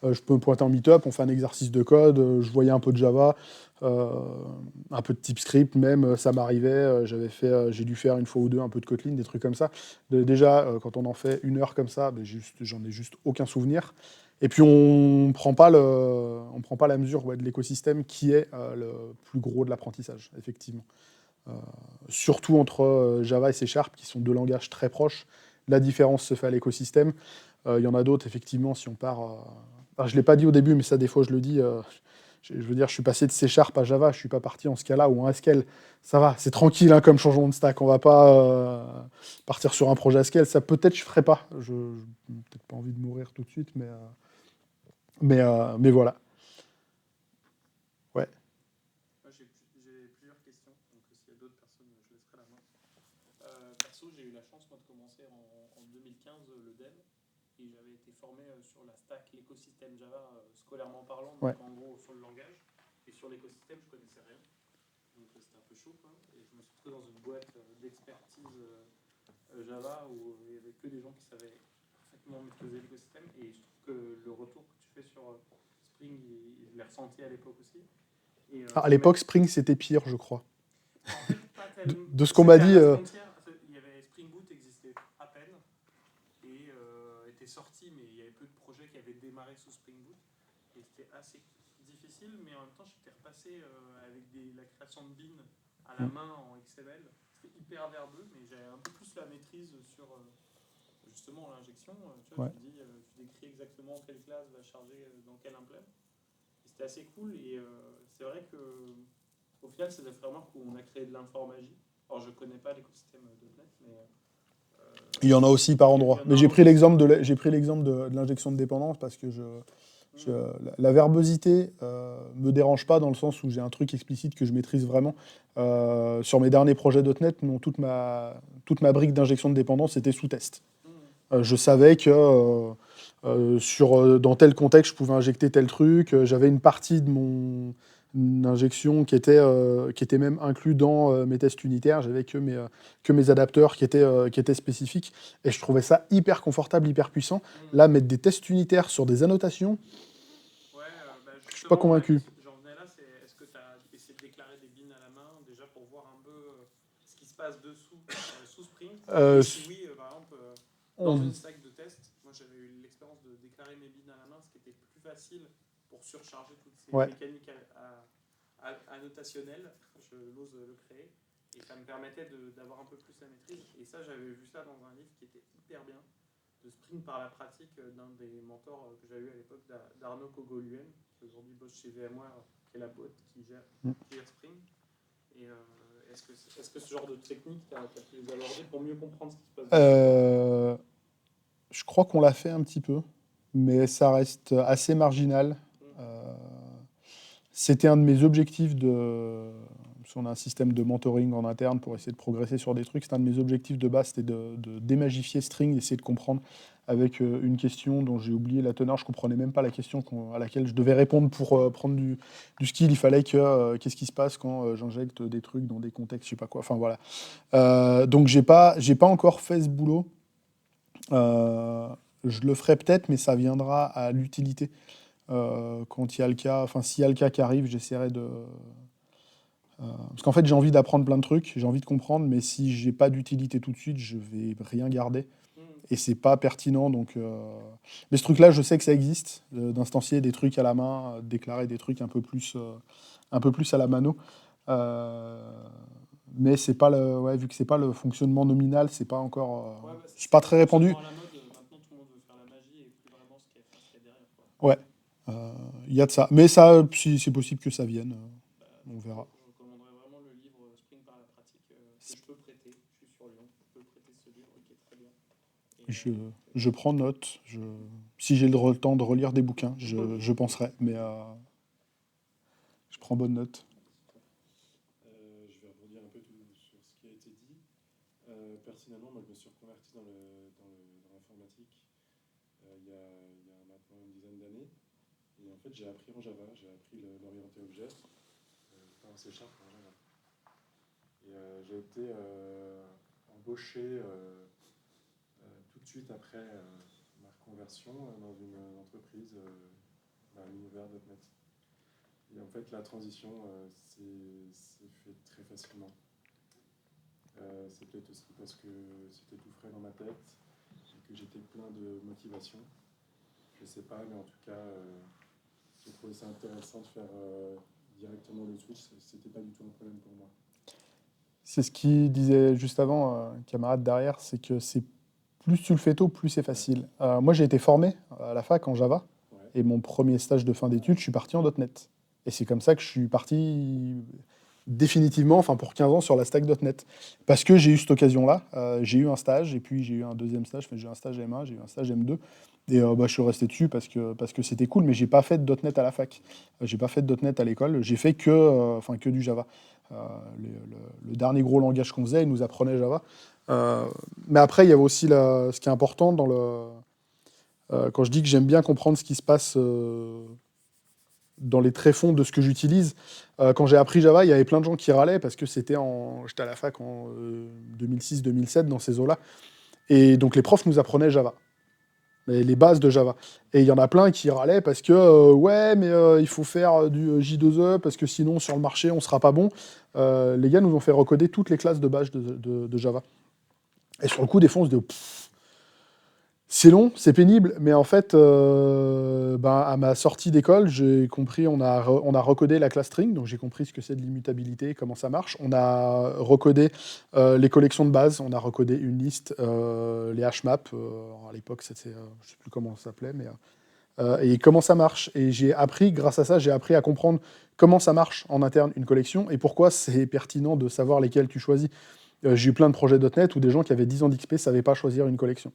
Je peux me pointer en meet-up, on fait un exercice de code, je voyais un peu de Java, un peu de TypeScript même, ça m'arrivait. J'ai dû faire une fois ou deux un peu de Kotlin, des trucs comme ça. Déjà, quand on en fait 1 heure comme ça, j'en ai juste aucun souvenir. Et puis on prend pas la mesure de l'écosystème qui est le plus gros de l'apprentissage, effectivement. Surtout entre Java et C#, qui sont 2 langages très proches. La différence se fait à l'écosystème. Il y en a d'autres, effectivement, si on part... je ne l'ai pas dit au début, mais ça, des fois, je le dis. Je veux dire, je suis passé de C# à Java, je ne suis pas parti en Scala ou en Haskell. Ça va, c'est tranquille hein, comme changement de stack. On ne va pas partir sur un projet Haskell. Ça, peut-être, je ne ferai pas. Je n'ai peut-être pas envie de mourir tout de suite, mais voilà. Ouais. Moi, j'ai plusieurs questions, donc s'il y a d'autres personnes, je laisserai la main. Perso, j'ai eu la chance, moi, de commencer en 2015 le dev, et j'avais été formé sur la stack, l'écosystème Java, scolairement parlant, donc Ouais. en gros sur le langage, et sur l'écosystème, je connaissais rien, donc c'était un peu chaud, quoi. Et je me suis retrouvé dans une boîte d'expertise Java où il n'y avait que des gens qui savaient parfaitement maîtriser l'écosystème, et je trouve que le retour que tu fais sur Spring, je l'ai ressenti à l'époque aussi. Et, À l'époque, Spring, c'était pire, je crois. en fait, pas tellement. De ce qu'on m'a dit... Il y avait Spring Boot existait à peine et était sorti, mais il y avait peu de projets qui avaient démarré sous Spring Boot. Et c'était assez difficile, mais en même temps, j'étais repassé avec la création de bin à la main en XML. C'était hyper verbeux, mais j'avais un peu plus la maîtrise sur justement l'injection. Tu vois, tu décris exactement quelle classe va charger dans quel implème. Et c'était assez cool, et c'est vrai que au final, c'est vraiment qu'on a créé de l'informagie. Alors, je ne connais pas l'écosystème .NET, mais... il y en a aussi par endroit. Mais j'ai pris l'exemple de l'injection de dépendance parce que La verbosité me dérange pas dans le sens où j'ai un truc explicite que je maîtrise vraiment. Sur mes derniers projets .NET, non, toute ma brique d'injection de dépendance était sous test. Je savais que dans tel contexte, je pouvais injecter tel truc. J'avais une partie de mon injection qui était même inclus dans mes tests unitaires. J'avais que mes adapteurs qui étaient spécifiques. Et je trouvais ça hyper confortable, hyper puissant. Là, mettre des tests unitaires sur des annotations, je suis pas convaincu. J'en venais là, est-ce que tu as essayé de déclarer des bins à la main, déjà pour voir un peu ce qui se passe dessous, sous Spring Et si oui, par exemple, dans une stack de tests, moi j'avais eu l'expérience de déclarer mes bins à la main, ce qui était plus facile pour surcharger toutes ces mécaniques annotationnelles, je n'ose le créer, et ça me permettait d'avoir un peu plus la maîtrise. Et ça, j'avais vu ça dans un livre qui était hyper bien, de Spring par la pratique, d'un des mentors que j'avais eu à l'époque, d'Arnaud Kogoluen, qui aujourd'hui bosse chez VMware, qui est la boîte qui gère Spring. Et est-ce que ce genre de technique, tu as pu les aborder pour mieux comprendre ce qui se passe Je crois qu'on l'a fait un petit peu, mais ça reste assez marginal. C'était un de mes objectifs parce qu'on a un système de mentoring en interne pour essayer de progresser sur des trucs. C'était un de mes objectifs de base, c'était de démagifier String, d'essayer de comprendre avec une question dont j'ai oublié la teneur. Je comprenais même pas la question à laquelle je devais répondre pour prendre du skill. Il fallait qu'est-ce qui se passe quand j'injecte des trucs dans des contextes, je sais pas quoi. Enfin voilà. Donc j'ai pas encore fait ce boulot. Je le ferai peut-être, mais ça viendra à l'utilité. Quand il y a le cas, enfin s'il y a le cas qui arrive, j'essaierai de... parce qu'en fait j'ai envie d'apprendre plein de trucs, j'ai envie de comprendre, mais si j'ai pas d'utilité tout de suite, je vais rien garder. Et c'est pas pertinent, donc... Mais ce truc-là, je sais que ça existe, d'instancier des trucs à la main, déclarer des trucs un peu plus à la mano. Mais c'est pas vu que c'est pas le fonctionnement nominal, c'est pas encore... c'est pas très répandu. Maintenant, tout le monde veut faire la magie et plus vraiment ce qu'il y a derrière. Ouais. Il y a de ça. Mais ça, si c'est possible que ça vienne. On verra. Je recommanderais vraiment le livre Spring par la pratique que je peux prêter. Je suis sur Lyon. Je peux prêter ce livre qui est très bien. Je prends note. Si j'ai le temps de relire des bouquins, je penserai. Mais je prends bonne note. Je vais rebondir un peu sur ce qui a été dit. Personnellement, moi, je me suis reconverti dans l'informatique il y a maintenant une dizaine d'années. Et en fait, j'ai appris en Java, j'ai appris l'orienté objet, pas en C# en Java. Et j'ai été embauché tout de suite après ma reconversion dans une entreprise dans l'univers .NET. Et en fait, la transition s'est faite très facilement. C'est peut-être aussi parce que c'était tout frais dans ma tête et que j'étais plein de motivation. Je sais pas, mais en tout cas, j'ai trouvé ça intéressant de faire directement le switch. C'était pas du tout un problème pour moi. C'est ce qu'il disait juste avant, camarade derrière, c'est que plus tu le fais tôt, plus c'est facile. Moi, j'ai été formé à la fac en Java, et mon premier stage de fin d'études, je suis parti en .NET. Et c'est comme ça que je suis parti définitivement, enfin pour 15 ans, sur la stack .NET. Parce que j'ai eu cette occasion-là. J'ai eu un stage, et puis j'ai eu un deuxième stage. J'ai eu un stage M1, j'ai eu un stage M2. Et je suis resté dessus parce que c'était cool, mais j'ai pas fait de .NET à la fac. J'ai pas fait de .NET à l'école. J'ai fait que du Java. Le dernier gros langage qu'on faisait, il nous apprenait Java. Mais après, il y avait aussi ce qui est important quand je dis que j'aime bien comprendre ce qui se passe dans les tréfonds de ce que j'utilise. Quand j'ai appris Java, il y avait plein de gens qui râlaient parce que j'étais à la fac en 2006-2007, dans ces eaux-là. Et donc les profs nous apprenaient Java, les bases de Java. Et il y en a plein qui râlaient parce que il faut faire du J2E parce que sinon sur le marché on sera pas bon. Les gars nous ont fait recoder toutes les classes de base de Java. Et sur le coup, des fois, on se dit c'est long, c'est pénible, mais en fait, à ma sortie d'école, j'ai compris, on a recodé la classe string, donc j'ai compris ce que c'est de l'immutabilité, comment ça marche. On a recodé les collections de base, on a recodé une liste, les hashmaps. À l'époque, c'était, je ne sais plus comment ça s'appelait, mais et comment ça marche. Et grâce à ça, j'ai appris à comprendre comment ça marche en interne une collection et pourquoi c'est pertinent de savoir lesquels tu choisis. J'ai eu plein de projets .NET où des gens qui avaient 10 ans d'XP ne savaient pas choisir une collection.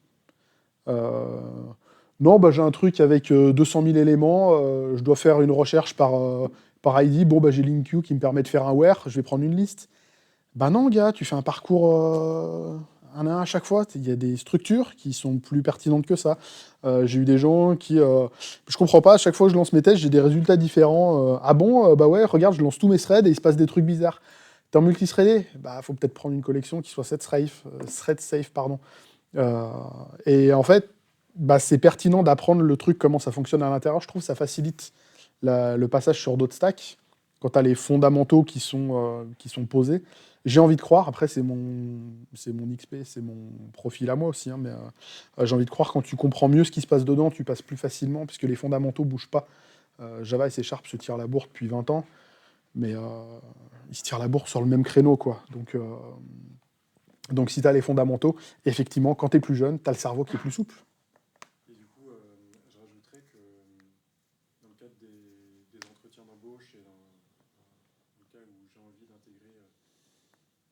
Non, bah, j'ai un truc avec 200 000 éléments, je dois faire une recherche par ID. Bon, bah, j'ai LinkQ qui me permet de faire un where, je vais prendre une liste. Bah non, gars, tu fais un parcours un à un à chaque fois. Il y a des structures qui sont plus pertinentes que ça. J'ai eu des gens qui... je comprends pas, à chaque fois que je lance mes tests, j'ai des résultats différents. Ah bon? Bah ouais, regarde, je lance tous mes threads et il se passe des trucs bizarres. T'es en multithreadé? Bah, faut peut-être prendre une collection qui soit thread safe, pardon. Euh, et en fait, bah, c'est pertinent d'apprendre le truc, comment ça fonctionne à l'intérieur. Je trouve que ça facilite le passage sur d'autres stacks quand tu as les fondamentaux qui sont posés. J'ai envie de croire, après c'est mon XP, c'est mon profil à moi aussi, hein, mais j'ai envie de croire quand tu comprends mieux ce qui se passe dedans, tu passes plus facilement, puisque les fondamentaux bougent pas. Java et C# se tirent la bourre depuis 20 ans, mais ils se tirent la bourre sur le même créneau, quoi. Donc si tu as les fondamentaux, effectivement, quand tu es plus jeune, tu as le cerveau qui est plus souple. Et du coup, je rajouterais que dans le cadre des entretiens d'embauche et dans le cas où j'ai envie d'intégrer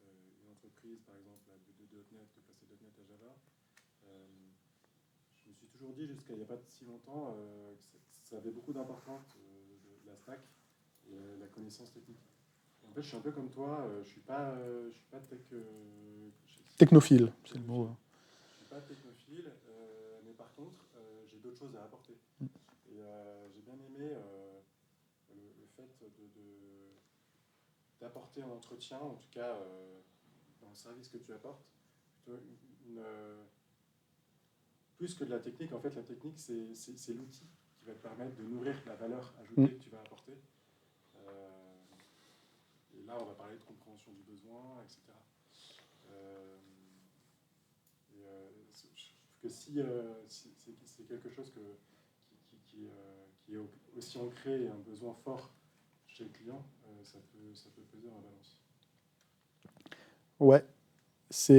une entreprise, par exemple, de .NET, de passer de .NET à Java, je me suis toujours dit, jusqu'à il n'y a pas si longtemps, que ça avait beaucoup d'importance de la stack et la connaissance technique. En fait, je suis un peu comme toi, je suis pas tech, Technophile, c'est le mot. je suis pas technophile, mais par contre, j'ai d'autres choses à apporter. Et j'ai bien aimé le fait d'apporter en entretien, en tout cas dans le service que tu apportes, plutôt plus que de la technique. En fait, la technique, c'est l'outil qui va te permettre de nourrir la valeur ajoutée que tu vas apporter. Et là, on va parler de compréhension du besoin, etc. Je trouve que si c'est quelque chose qui est aussi ancré et un besoin fort chez le client, ça peut peser dans la balance. Ouais.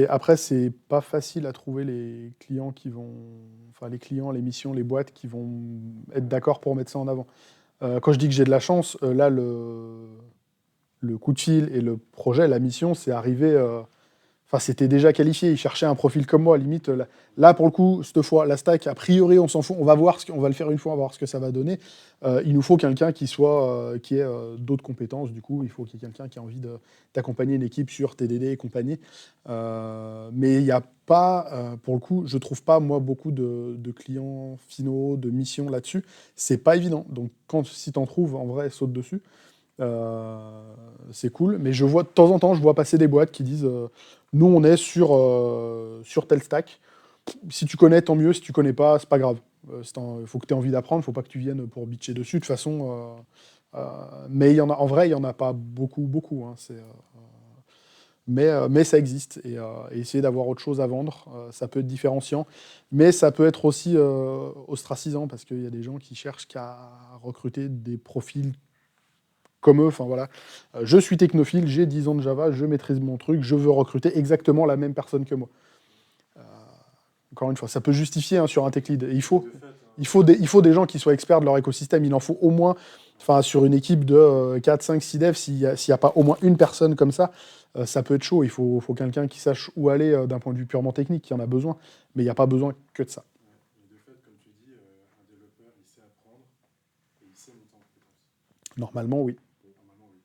Après, c'est pas facile à trouver les clients qui vont. Enfin, les clients, les missions, les boîtes qui vont être d'accord pour mettre ça en avant. Quand je dis que j'ai de la chance, là, le coup de fil et le projet, la mission, c'est arrivé. Enfin, c'était déjà qualifié. Ils cherchaient un profil comme moi, limite. Là, pour le coup, cette fois, la stack, a priori, on s'en fout. On va voir on va le faire une fois, on va voir ce que ça va donner. Il nous faut quelqu'un qui ait d'autres compétences. Du coup, il faut qu'il y ait quelqu'un qui a envie d'accompagner une équipe sur TDD et compagnie. Mais il n'y a pas, pour le coup, je trouve pas, moi, beaucoup de clients finaux, de missions là-dessus. C'est pas évident. Donc, si tu en trouves, en vrai, saute dessus. C'est cool, mais je vois de temps en temps, je vois passer des boîtes qui disent nous on est sur tel stack. Si tu connais, tant mieux. Si tu connais pas, c'est pas grave. Il faut que tu aies envie d'apprendre, faut pas que tu viennes pour bitcher dessus. De toute façon, mais il y en a, en vrai, il y en a pas beaucoup. Hein, mais ça existe et essayer d'avoir autre chose à vendre, ça peut être différenciant, mais ça peut être aussi ostracisant parce qu'il y a des gens qui cherchent qu'à recruter des profils comme eux, enfin voilà. Je suis technophile, j'ai 10 ans de Java, je maîtrise mon truc, je veux recruter exactement la même personne que moi. Euh, Encore une fois, ça peut justifier hein, sur un tech lead. Il faut des gens qui soient experts de leur écosystème. Il en faut au moins, enfin sur une équipe de 4, 5, 6 devs, s'il n'y a pas au moins une personne comme ça peut être chaud. Il faut quelqu'un qui sache où aller d'un point de vue purement technique, qui en a besoin. Mais il n'y a pas besoin que de ça. Et de fait, comme tu dis, un développeur, il sait apprendre et il sait monter en compétence. Normalement, oui. Normalement, oui.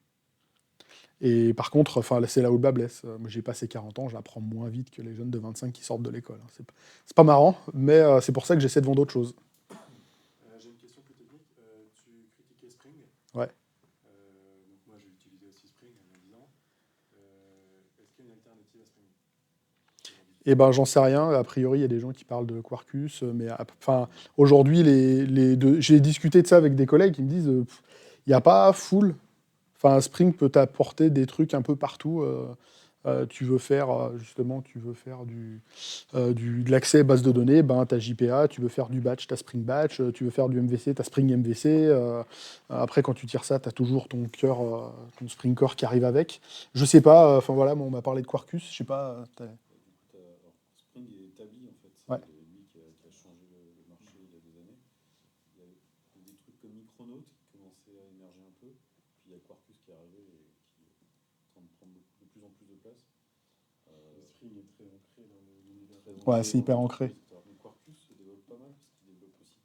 Et par contre, enfin, c'est là où le bas blesse. Moi, j'ai passé 40 ans, j'apprends moins vite que les jeunes de 25 qui sortent de l'école. Hein. C'est pas marrant, mais c'est pour ça que j'essaie de vendre autre chose. J'ai une question plus technique. Tu critiquais Spring. Ouais. Donc moi, j'ai utilisé aussi Spring il y a 10 ans. Est-ce qu'il y a une alternative à Spring aujourd'hui? Eh ben, j'en sais rien. A priori, il y a des gens qui parlent de Quarkus, mais enfin, aujourd'hui, j'ai discuté de ça avec des collègues qui me disent, il n'y a pas full. Enfin, Spring peut t'apporter des trucs un peu partout. Tu veux faire justement, de l'accès base de données, ben, tu as JPA, tu veux faire du batch, tu as Spring Batch, tu veux faire du MVC, tu as Spring MVC. Après, quand tu tires ça, tu as toujours ton ton Spring Core qui arrive avec. Je sais pas, enfin voilà, moi, on m'a parlé de Quarkus, je sais pas. Alors, Spring est établi en fait, Ouais. c'est lui qui a changé le marché il y a des années. Il y a des trucs comme Micronaut qui commençaient à émerger un peu, puis il y a Quarkus qui est arrivé et qui est en train de prendre de plus en plus de place. Spring est très ancré dans l'univers. Ouais, c'est hyper ancré. Mais Quarkus se développe pas mal parce qu'il développe aussi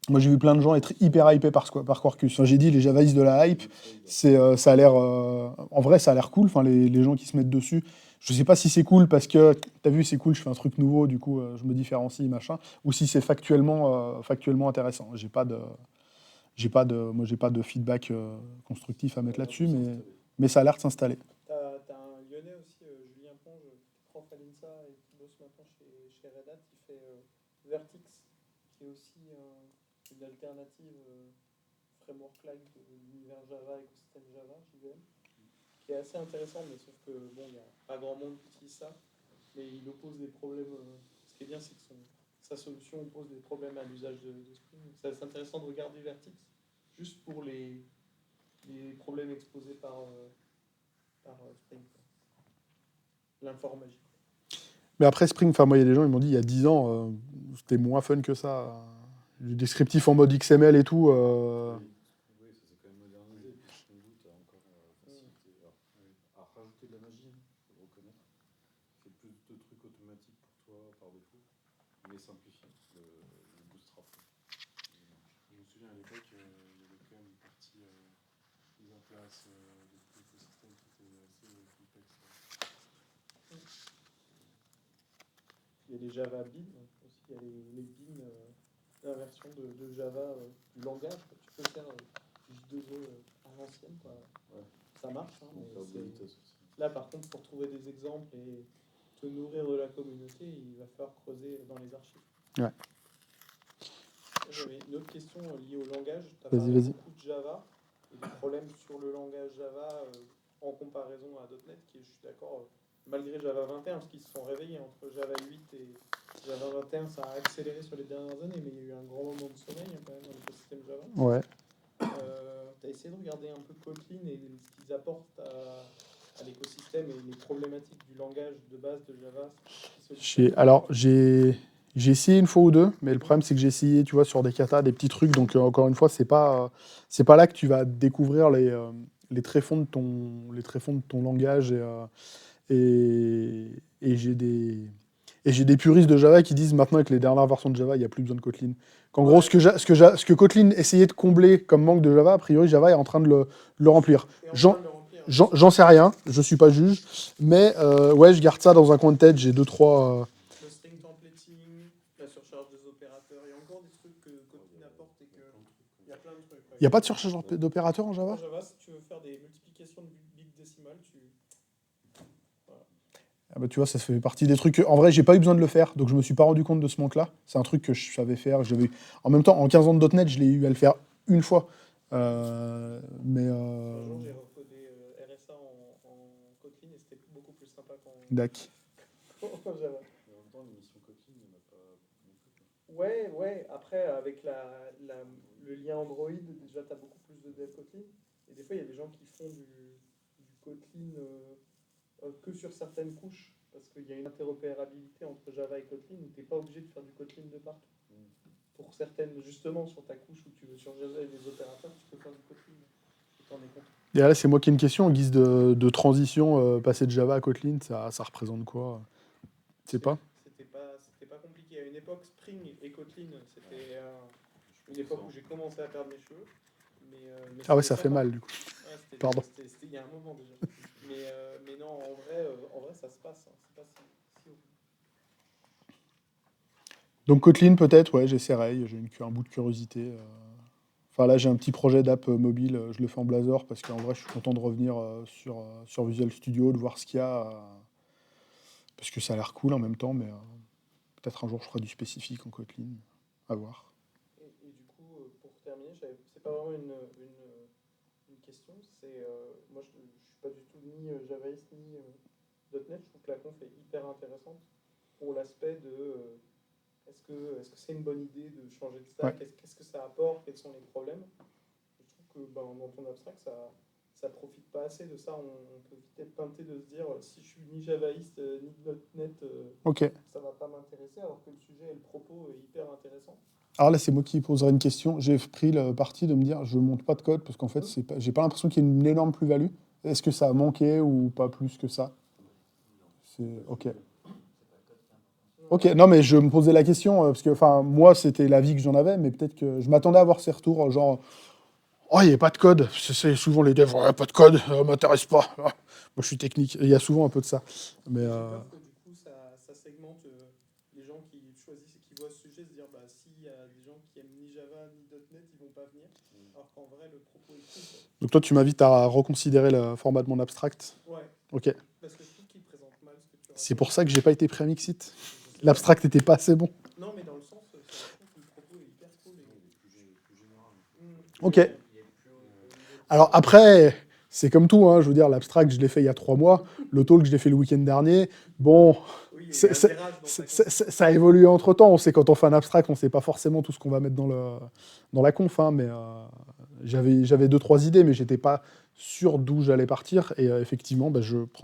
Moi, j'ai vu plein de gens être hyper hypés par Quarkus. Enfin, j'ai dit, les javaïstes de la hype, ça a l'air... en vrai, ça a l'air cool, enfin, les gens qui se mettent dessus. Je sais pas si c'est cool parce que, t'as vu, c'est cool, je fais un truc nouveau, du coup, je me différencie, machin, ou si c'est factuellement intéressant. Moi, j'ai pas de feedback constructif à mettre là-dessus, mais ça a l'air de s'installer. T'as un Lyonnais aussi, Julien Ponge, prof à l'INSA et qui bosse maintenant chez Red Hat, qui fait Vertix, qui est aussi une alternative framework-like de l'univers Java, écosystème Java, JVM, qui est assez intéressant, mais sauf que bon, il n'y a pas grand monde qui utilise ça, mais il oppose des problèmes. Ce qui est bien, c'est que sa solution oppose des problèmes à l'usage de Spring. Donc c'est assez intéressant de regarder Vertix, juste pour les problèmes exposés par Spring. L'informatique. Mais après Spring, enfin, moi, il y a des gens, ils m'ont dit, il y a 10 ans, c'était moins fun que ça. Du descriptif en mode XML et tout. Oui, ça s'est quand même modernisé. Spring Boot a encore facilité à rajouter de la magie, il faut le reconnaître. C'est plus de trucs automatiques pour toi par défaut, mais simplifié le bootstrap. Je me souviens à l'époque, il y avait quand même une partie mise en place de l'écosystème qui était assez complexe. Il y a les Java Beans aussi, il y a les Beans, la version de Java du langage. Tu peux faire J2E à l'ancienne, quoi. Ouais. Ça marche. Hein, Donc, mais la c'est- vitesse aussi. Là, par contre, pour trouver des exemples et te nourrir de la communauté, il va falloir creuser dans les archives. Ouais. J'avais une autre question liée au langage. Tu as Vas-y, parlé vas-y. beaucoup de Java et des problèmes sur le langage Java en comparaison à .NET, qui est, je suis d'accord, malgré Java 21, parce qu'ils se sont réveillés entre Java 8 et Java 21, ça a accéléré sur les dernières années, mais il y a eu un grand moment de sommeil quand même dans l'écosystème Java. Ouais. Tu as essayé de regarder un peu Kotlin et ce qu'ils apportent à l'écosystème et les problématiques du langage de base de Java. J'ai essayé une fois ou deux, mais le problème c'est que j'ai essayé, tu vois, sur des katas, des petits trucs, donc encore une fois, c'est pas là que tu vas découvrir les tréfonds de ton langage et j'ai des puristes de Java qui disent maintenant avec les dernières versions de Java, il n'y a plus besoin de Kotlin. Qu'en gros, ce que Kotlin essayait de combler comme manque de Java, a priori, Java est en train de le remplir. J'en sais rien, je suis pas juge, mais ouais, je garde ça dans un coin de tête. J'ai deux, trois. Le string templating, la surcharge des opérateurs, il y a encore des trucs que Kotlin apporte et que. Il y a plein de trucs. Il n'y a pas de surcharge d'opérateurs en Java? En Java, si tu veux faire des multiplications de bits décimales, Ah bah, tu vois, ça fait partie des trucs. En vrai, j'ai pas eu besoin de le faire, donc je me suis pas rendu compte de ce manque-là. C'est un truc que je savais faire. En même temps, en 15 ans de .NET, je l'ai eu à le faire une fois. Mais. Un jour, j'ai recodé RSA en Kotlin et c'était beaucoup plus sympa qu'en Java. Mais en même temps, l'émission Kotlin, il n'y en a pas beaucoup non plus. Ouais. Après, avec le lien Android, déjà, tu as beaucoup plus de dev Kotlin. Et des fois, il y a des gens qui font du Kotlin que sur certaines couches, parce qu'il y a une interopérabilité entre Java et Kotlin où tu n'es pas obligé de faire du Kotlin de partout. Pour certaines, justement, sur ta couche où tu veux surcharger les opérateurs, tu peux faire du Kotlin. Tu t'en es compte. Et là, c'est moi qui ai une question en guise de transition, passer de Java à Kotlin, ça représente quoi? C'est pas. C'était pas compliqué. À une époque, Spring et Kotlin, c'était une époque où j'ai commencé à perdre mes cheveux. Mais Ah ouais, c'était ça fait sympa. mal du coup. Ouais, Pardon. C'était il y a un moment déjà. mais non, en vrai, ça se passe. Hein. C'est pas si Donc Kotlin peut-être, ouais, j'essaierai. J'ai un bout de curiosité. Enfin là, j'ai un petit projet d'app mobile. Je le fais en Blazor parce qu'en vrai, je suis content de revenir sur Visual Studio, de voir ce qu'il y a. Parce que ça a l'air cool en même temps, mais peut-être un jour, je ferai du spécifique en Kotlin. À voir. Et du coup, pour terminer, c'est pas vraiment une question. Moi, je suis pas du tout ni Javaïste ni .NET. Je trouve que la conf est hyper intéressante pour l'aspect de est-ce que c'est une bonne idée de changer de stack, qu'est-ce que ça apporte, quels sont les problèmes. Je trouve que dans ton abstract, ça profite pas assez de ça. On peut vite être tenté de se dire si je suis ni Javaïste ni .NET, ça va pas m'intéresser, alors que le sujet et le propos est hyper intéressant. Alors là, c'est moi qui poserai une question. J'ai pris le parti de me dire, je monte pas de code parce qu'en fait, j'ai pas l'impression qu'il y ait une énorme plus-value. Est-ce que ça a manqué ou pas plus que ça? C'est ok. Non, Ok, non, mais je me posais la question, parce que moi, c'était l'avis que j'en avais, mais peut-être que je m'attendais à avoir ces retours, genre, oh, il n'y a pas de code. C'est souvent les devs, ouais, pas de code, m'intéresse pas. Ah, moi, je suis technique. Et il y a souvent un peu de ça. Mais J'ai peur que du coup ça segmente les gens qui choisissent et qui voient ce sujet se dire bah s'il y a des gens qui aiment ni Java ni .NET ils vont pas venir. Alors qu'en vrai le propos est cool quoi. donc toi, tu m'invites à reconsidérer le format de mon abstract. Ouais, Ok. parce que je trouve qu'il présente mal ce que tu C'est racontes. pour ça que j'ai pas été pris à Mixit. Je sais L'abstract était pas assez bon. pas. Non mais dans le sens, je trouve que le propos est hyper cool. Plus général. Ok. Il est plus au niveau de- Alors après, c'est comme tout, hein, je veux dire, l'abstract, je l'ai fait il y a 3 mois. Le talk, je l'ai fait le week-end dernier. Bon, Oui, il y a c'est- un c'est- virage dans ta ça a évolué entre temps. On sait quand on fait un abstract, on sait pas forcément tout ce qu'on va mettre dans la conf. Hein, mais j'avais 2-3 idées, mais j'étais pas sûr d'où j'allais partir. Et effectivement, bah,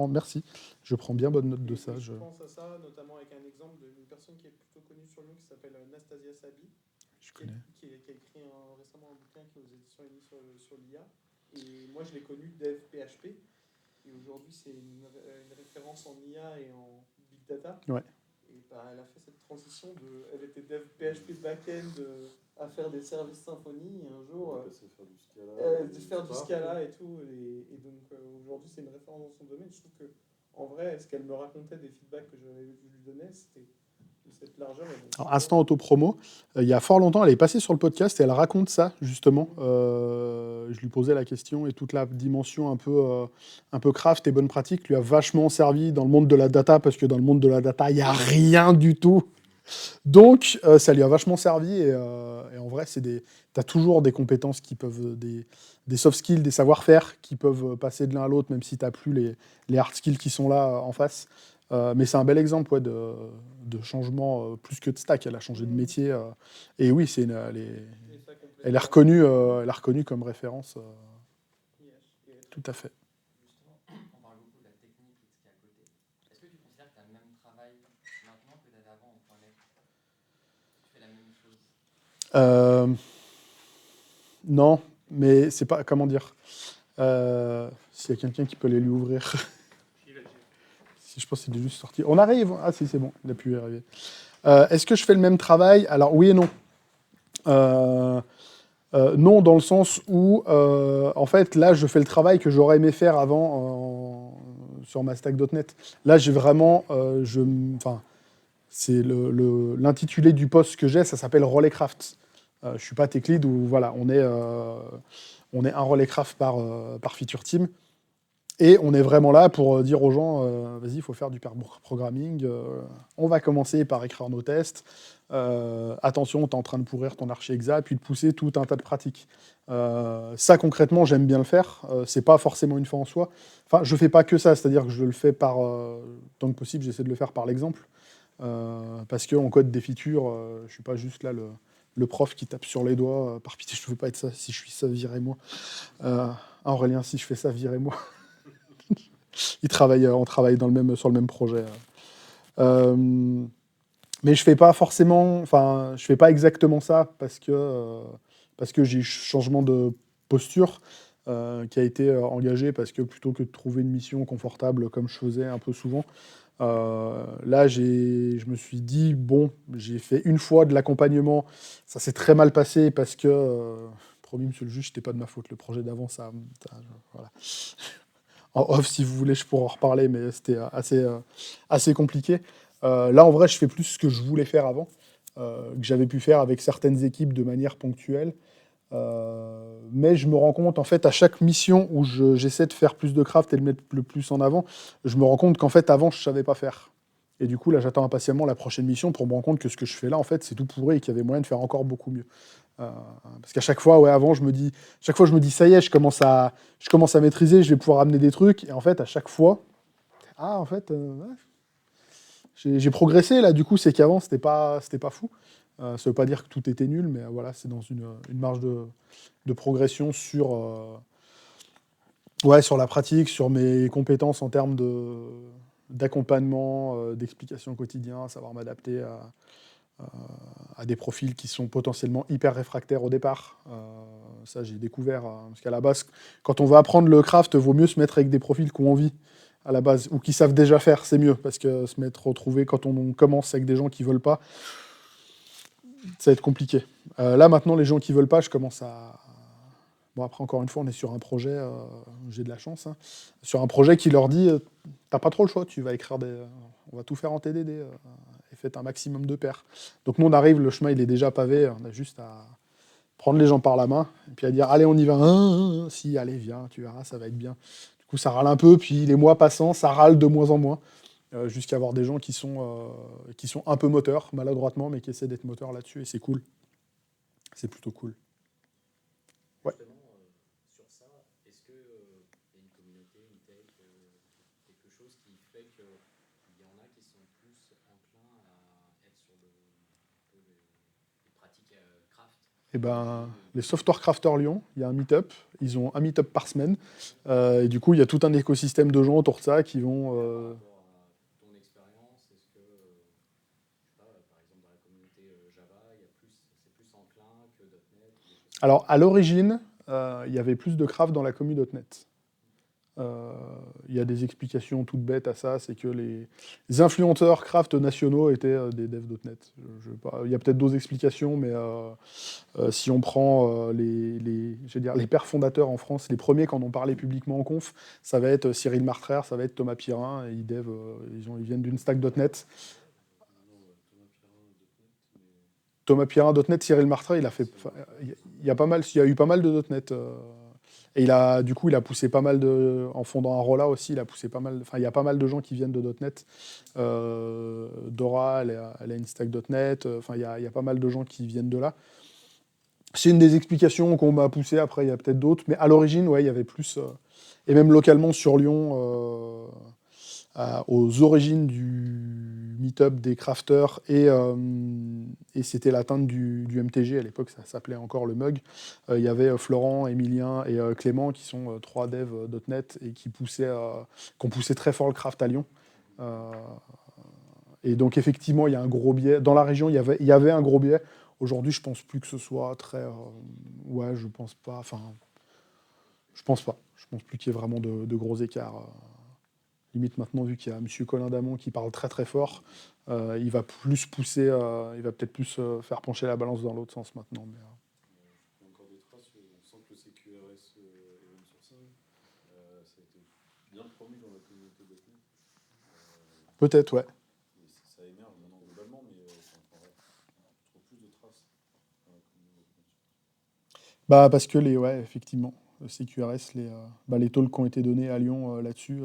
merci. Je prends bien bonne note de ça. Je pense à ça notamment avec un exemple d'une personne qui est plutôt connue sur Lyon qui s'appelle Nastasia Sabi. Je connais. Qui a écrit récemment un bouquin qui est aux éditions ENI sur l'IA. Et moi, je l'ai connu dev PHP. Et aujourd'hui, c'est une référence en IA et en big data. Ouais. Et bah, elle a fait cette transition elle était dev PHP back-end à faire des services Symfony. Et un jour, Faire du Scala. de faire du Scala et tout. Et donc, aujourd'hui, c'est une référence dans son domaine. Je trouve que, en vrai, ce qu'elle me racontait des feedbacks que j'avais lui donner, c'était de cette largeur. Alors, instant auto-promo, il y a fort longtemps, elle est passée sur le podcast et elle raconte ça, justement. Je lui posais la question et toute la dimension un peu craft et bonne pratique lui a vachement servi dans le monde de la data, parce que dans le monde de la data, il n'y a rien du tout. Donc, ça lui a vachement servi et en vrai, tu as toujours des compétences qui peuvent, des soft skills, des savoir-faire qui peuvent passer de l'un à l'autre, même si tu n'as plus les hard skills qui sont là en face. Mais c'est un bel exemple de changement plus que de stack. Elle a changé de métier. Et oui, elle est reconnue comme référence. Tout à fait. Justement, on parle beaucoup de la technique et de ce qu'il y a à côté. Est-ce que tu considères que tu as le même travail maintenant que tu avais avant en .NET? Tu fais la même chose? Non, mais c'est pas. Comment dire s'il y a quelqu'un qui peut aller lui ouvrir. Si je pense qu'il est juste sorti. On arrive. Ah si, c'est bon, il a pu y arriver. Est-ce que je fais le même travail? Alors oui et non. Non, dans le sens où, en fait, là, je fais le travail que j'aurais aimé faire avant sur ma stack.net. Là, j'ai vraiment, c'est l'intitulé du poste que j'ai, ça s'appelle Relay Craft. Je suis pas tech lead où voilà, on est un Relay Craft par feature team. Et on est vraiment là pour dire aux gens, vas-y, il faut faire du pair programming, on va commencer par écrire nos tests, attention, tu es en train de pourrir ton archi exa, puis de pousser tout un tas de pratiques. Ça, concrètement, j'aime bien le faire, c'est pas forcément une fin en soi. Enfin, je fais pas que ça, c'est-à-dire que je le fais tant que possible, j'essaie de le faire par l'exemple, parce qu'on code des features, je suis pas juste là le prof qui tape sur les doigts, par pitié, je veux pas être ça, si je suis ça, virez-moi. Aurélien, si je fais ça, virez-moi. On travaille sur le même projet. Mais je fais pas je fais pas exactement ça parce que j'ai eu changement de posture qui a été engagé parce que plutôt que de trouver une mission confortable comme je faisais un peu souvent, là je me suis dit bon, j'ai fait une fois de l'accompagnement, ça s'est très mal passé parce que promis monsieur le juge, c'était pas de ma faute, le projet d'avant voilà. En off, si vous voulez, je pourrais en reparler, mais c'était assez compliqué. Là, en vrai, je fais plus ce que je voulais faire avant, que j'avais pu faire avec certaines équipes de manière ponctuelle. Mais je me rends compte, en fait, à chaque mission où j'essaie de faire plus de craft et de mettre le plus en avant, je me rends compte qu'en fait, avant, je ne savais pas faire. Et du coup, là, j'attends impatiemment la prochaine mission pour me rendre compte que ce que je fais là, en fait, c'est tout pourri et qu'il y avait moyen de faire encore beaucoup mieux. Parce qu'à chaque fois, avant, je me dis, ça y est, je commence à maîtriser, je vais pouvoir amener des trucs. Et en fait, à chaque fois, en fait, j'ai progressé là. Du coup, c'est qu'avant, c'était pas fou. Ça veut pas dire que tout était nul, mais voilà, c'est dans une marge de progression sur la pratique, sur mes compétences en termes d'accompagnement, d'explication au quotidien, savoir m'adapter à des profils qui sont potentiellement hyper réfractaires au départ. Ça, j'ai découvert, parce qu'à la base, quand on va apprendre le craft, il vaut mieux se mettre avec des profils qui ont envie, à la base, ou qui savent déjà faire, c'est mieux, parce que se mettre retrouver quand on commence avec des gens qui veulent pas, ça va être compliqué. Là, maintenant, les gens qui veulent pas, je commence à... Bon, après, encore une fois, on est sur un projet, j'ai de la chance, hein, sur un projet qui leur dit, t'as pas trop le choix, tu vas écrire des... on va tout faire en TDD, et faites un maximum de pairs. Donc nous, on arrive, le chemin, il est déjà pavé, on a juste à prendre les gens par la main, et puis à dire, allez, on y va, si, allez, viens, tu verras, ça va être bien. Du coup, ça râle un peu, puis les mois passant, ça râle de moins en moins, jusqu'à avoir des gens qui sont un peu moteurs, maladroitement, mais qui essaient d'être moteurs là-dessus, et c'est cool. C'est plutôt cool. Ouais. Justement, sur ça, est-ce qu'il y a une communauté, une tech, quelque chose qui fait qu'il y en a qui sont plus enclins à être sur un peu les pratiques craft? Eh ben, les Software Crafters Lyon, il y a un meet-up. Ils ont un meet-up par semaine. Et du coup, il y a tout un écosystème de gens autour de ça qui vont... Par rapport à ton expérience, est-ce que, je sais pas, par exemple dans la communauté Java, c'est plus enclin que .NET ou des choses comme ça? Alors, à l'origine, il y avait plus de craft dans la commu .NET. Il y a des explications toutes bêtes à ça, c'est que les influenceurs craft nationaux étaient des devs .NET. Il y a peut-être d'autres explications, mais si on prend je veux dire, les pères fondateurs en France, les premiers qui en ont parlé publiquement en conf, ça va être Cyril Martraire, ça va être Thomas Pirin, et ils viennent d'une stack .NET. Thomas Pirin .NET, Cyril Martraire, il y a eu pas mal de .NET. Et du coup, il a poussé pas mal en fondant un Rolla aussi, il a poussé pas mal, enfin, il y a pas mal de gens qui viennent de .NET. Dora, elle a une stack .NET, enfin, il y a pas mal de gens qui viennent de là. C'est une des explications qu'on m'a poussé, après, il y a peut-être d'autres, mais à l'origine, ouais, il y avait plus, et même localement sur Lyon, aux origines du meet-up des crafters, et c'était l'atteinte du MTG, à l'époque ça s'appelait encore le MUG. Il y avait Florent, Emilien et Clément qui sont trois devs .NET et qui ont poussé très fort le craft à Lyon. Et donc effectivement, il y a un gros biais. Dans la région, il y avait un gros biais. Aujourd'hui, je pense plus que ce soit très... ouais, je pense pas. Enfin, je pense pas. Je pense plus qu'il y ait vraiment de gros écarts. Limite maintenant, vu qu'il y a M. Colin Damon qui parle très très fort, il va plus pousser, il va peut-être plus faire pencher la balance dans l'autre sens maintenant. Mais, Il y a encore des traces, on sent que le CQRS event sourcing, ça a été bien promu dans la communauté .NET. peut-être, ouais. Mais ça émerge maintenant globalement, mais je trouve plus de traces dans la communauté. Bah, parce que ouais, effectivement, le CQRS, les talks qui ont été donnés à Lyon là-dessus,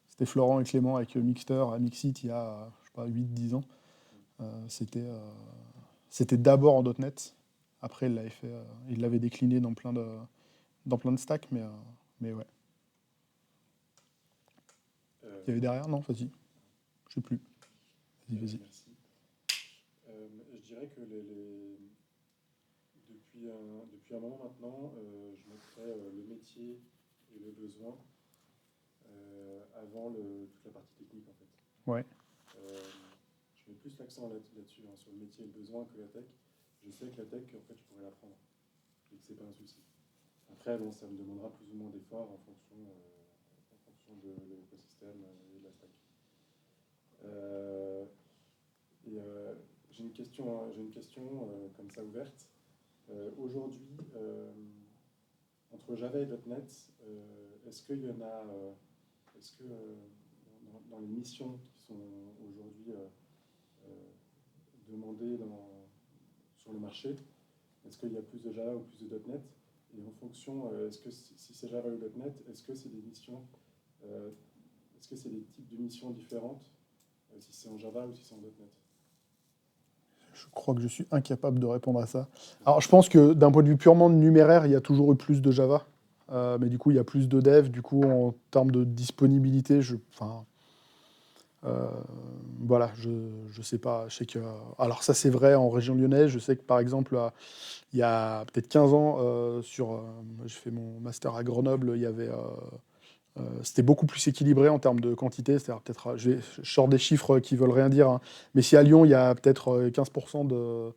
c'était Florent et Clément avec Mixter à Mixit il y a, je sais pas, 8-10 ans. C'était d'abord en .NET. Après, il l'avait décliné dans plein de stacks, mais ouais. Il y avait derrière, non? Vas-y. Je sais plus. Vas-y. Merci. Je dirais que depuis un moment maintenant, je mettrais le métier et le besoin avant toute la partie technique en fait. Ouais. Je mets plus l'accent là-dessus, hein, sur le métier et le besoin que la tech. Je sais que la tech, en fait, je pourrais l'apprendre et que c'est pas un souci. Après, bon, ça me demandera plus ou moins d'efforts en fonction de l'écosystème et de la stack. J'ai une question comme ça ouverte. Aujourd'hui, entre Java et .NET, est-ce qu'il y en a, dans les missions qui sont aujourd'hui demandées sur le marché, est-ce qu'il y a plus de Java ou plus de .NET? Et en fonction, est-ce que si c'est Java ou .NET, est-ce que c'est des missions, est-ce que c'est des types de missions différentes, si c'est en Java ou si c'est en .NET? Je crois que je suis incapable de répondre à ça. Alors, je pense que d'un point de vue purement numéraire, il y a toujours eu plus de Java. Mais du coup, il y a plus de devs. Du coup, en termes de disponibilité, voilà, je sais pas. Je sais que, alors ça, c'est vrai en région lyonnaise. Je sais que, par exemple, il y a peut-être 15 ans, j'ai fait mon master à Grenoble, il y avait C'était beaucoup plus équilibré en termes de quantité. C'est-à-dire peut-être, je sors des chiffres qui veulent rien dire, hein, mais si à Lyon, il y a peut-être 15% de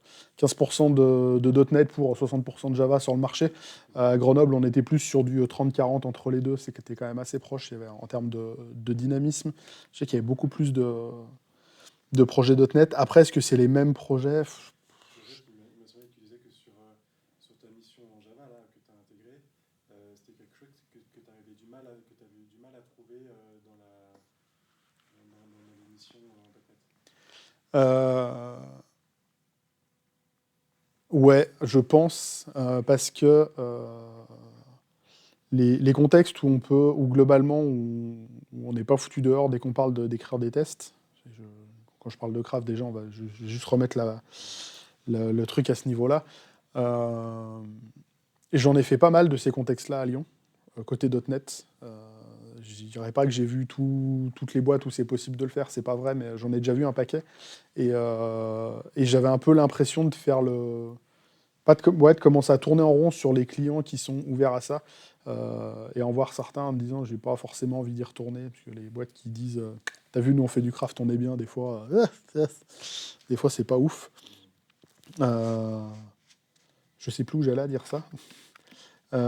.NET pour 60% de Java sur le marché, à Grenoble, on était plus sur du 30-40 entre les deux. C'était quand même assez proche. Il y avait, en termes de dynamisme, je sais qu'il y avait beaucoup plus de projets .NET. Après, est-ce que c'est les mêmes projets? Il m'a semblé que tu disais que sur ta mission en Java là, que tu as intégrée, c'était quelque chose que tu avais du mal à trouver dans les missions en .NET. Ouais, je pense, parce que les contextes où globalement où on n'est pas foutu dehors dès qu'on parle d'écrire des tests. je- Quand je parle de craft, déjà, je vais juste remettre le truc à ce niveau-là. Euh, et j'en ai fait pas mal de ces contextes-là à Lyon, côté .NET. Je dirais pas que j'ai vu toutes les boîtes où c'est possible de le faire, c'est pas vrai, mais j'en ai déjà vu un paquet. Et j'avais un peu l'impression de faire pas de commencer à tourner en rond sur les clients qui sont ouverts à ça, et en voir certains en me disant j'ai pas forcément envie d'y retourner, parce que les boîtes qui disent t'as vu, nous on fait du craft, on est bien, des fois c'est pas ouf. Je sais plus où j'allais à dire ça. Sur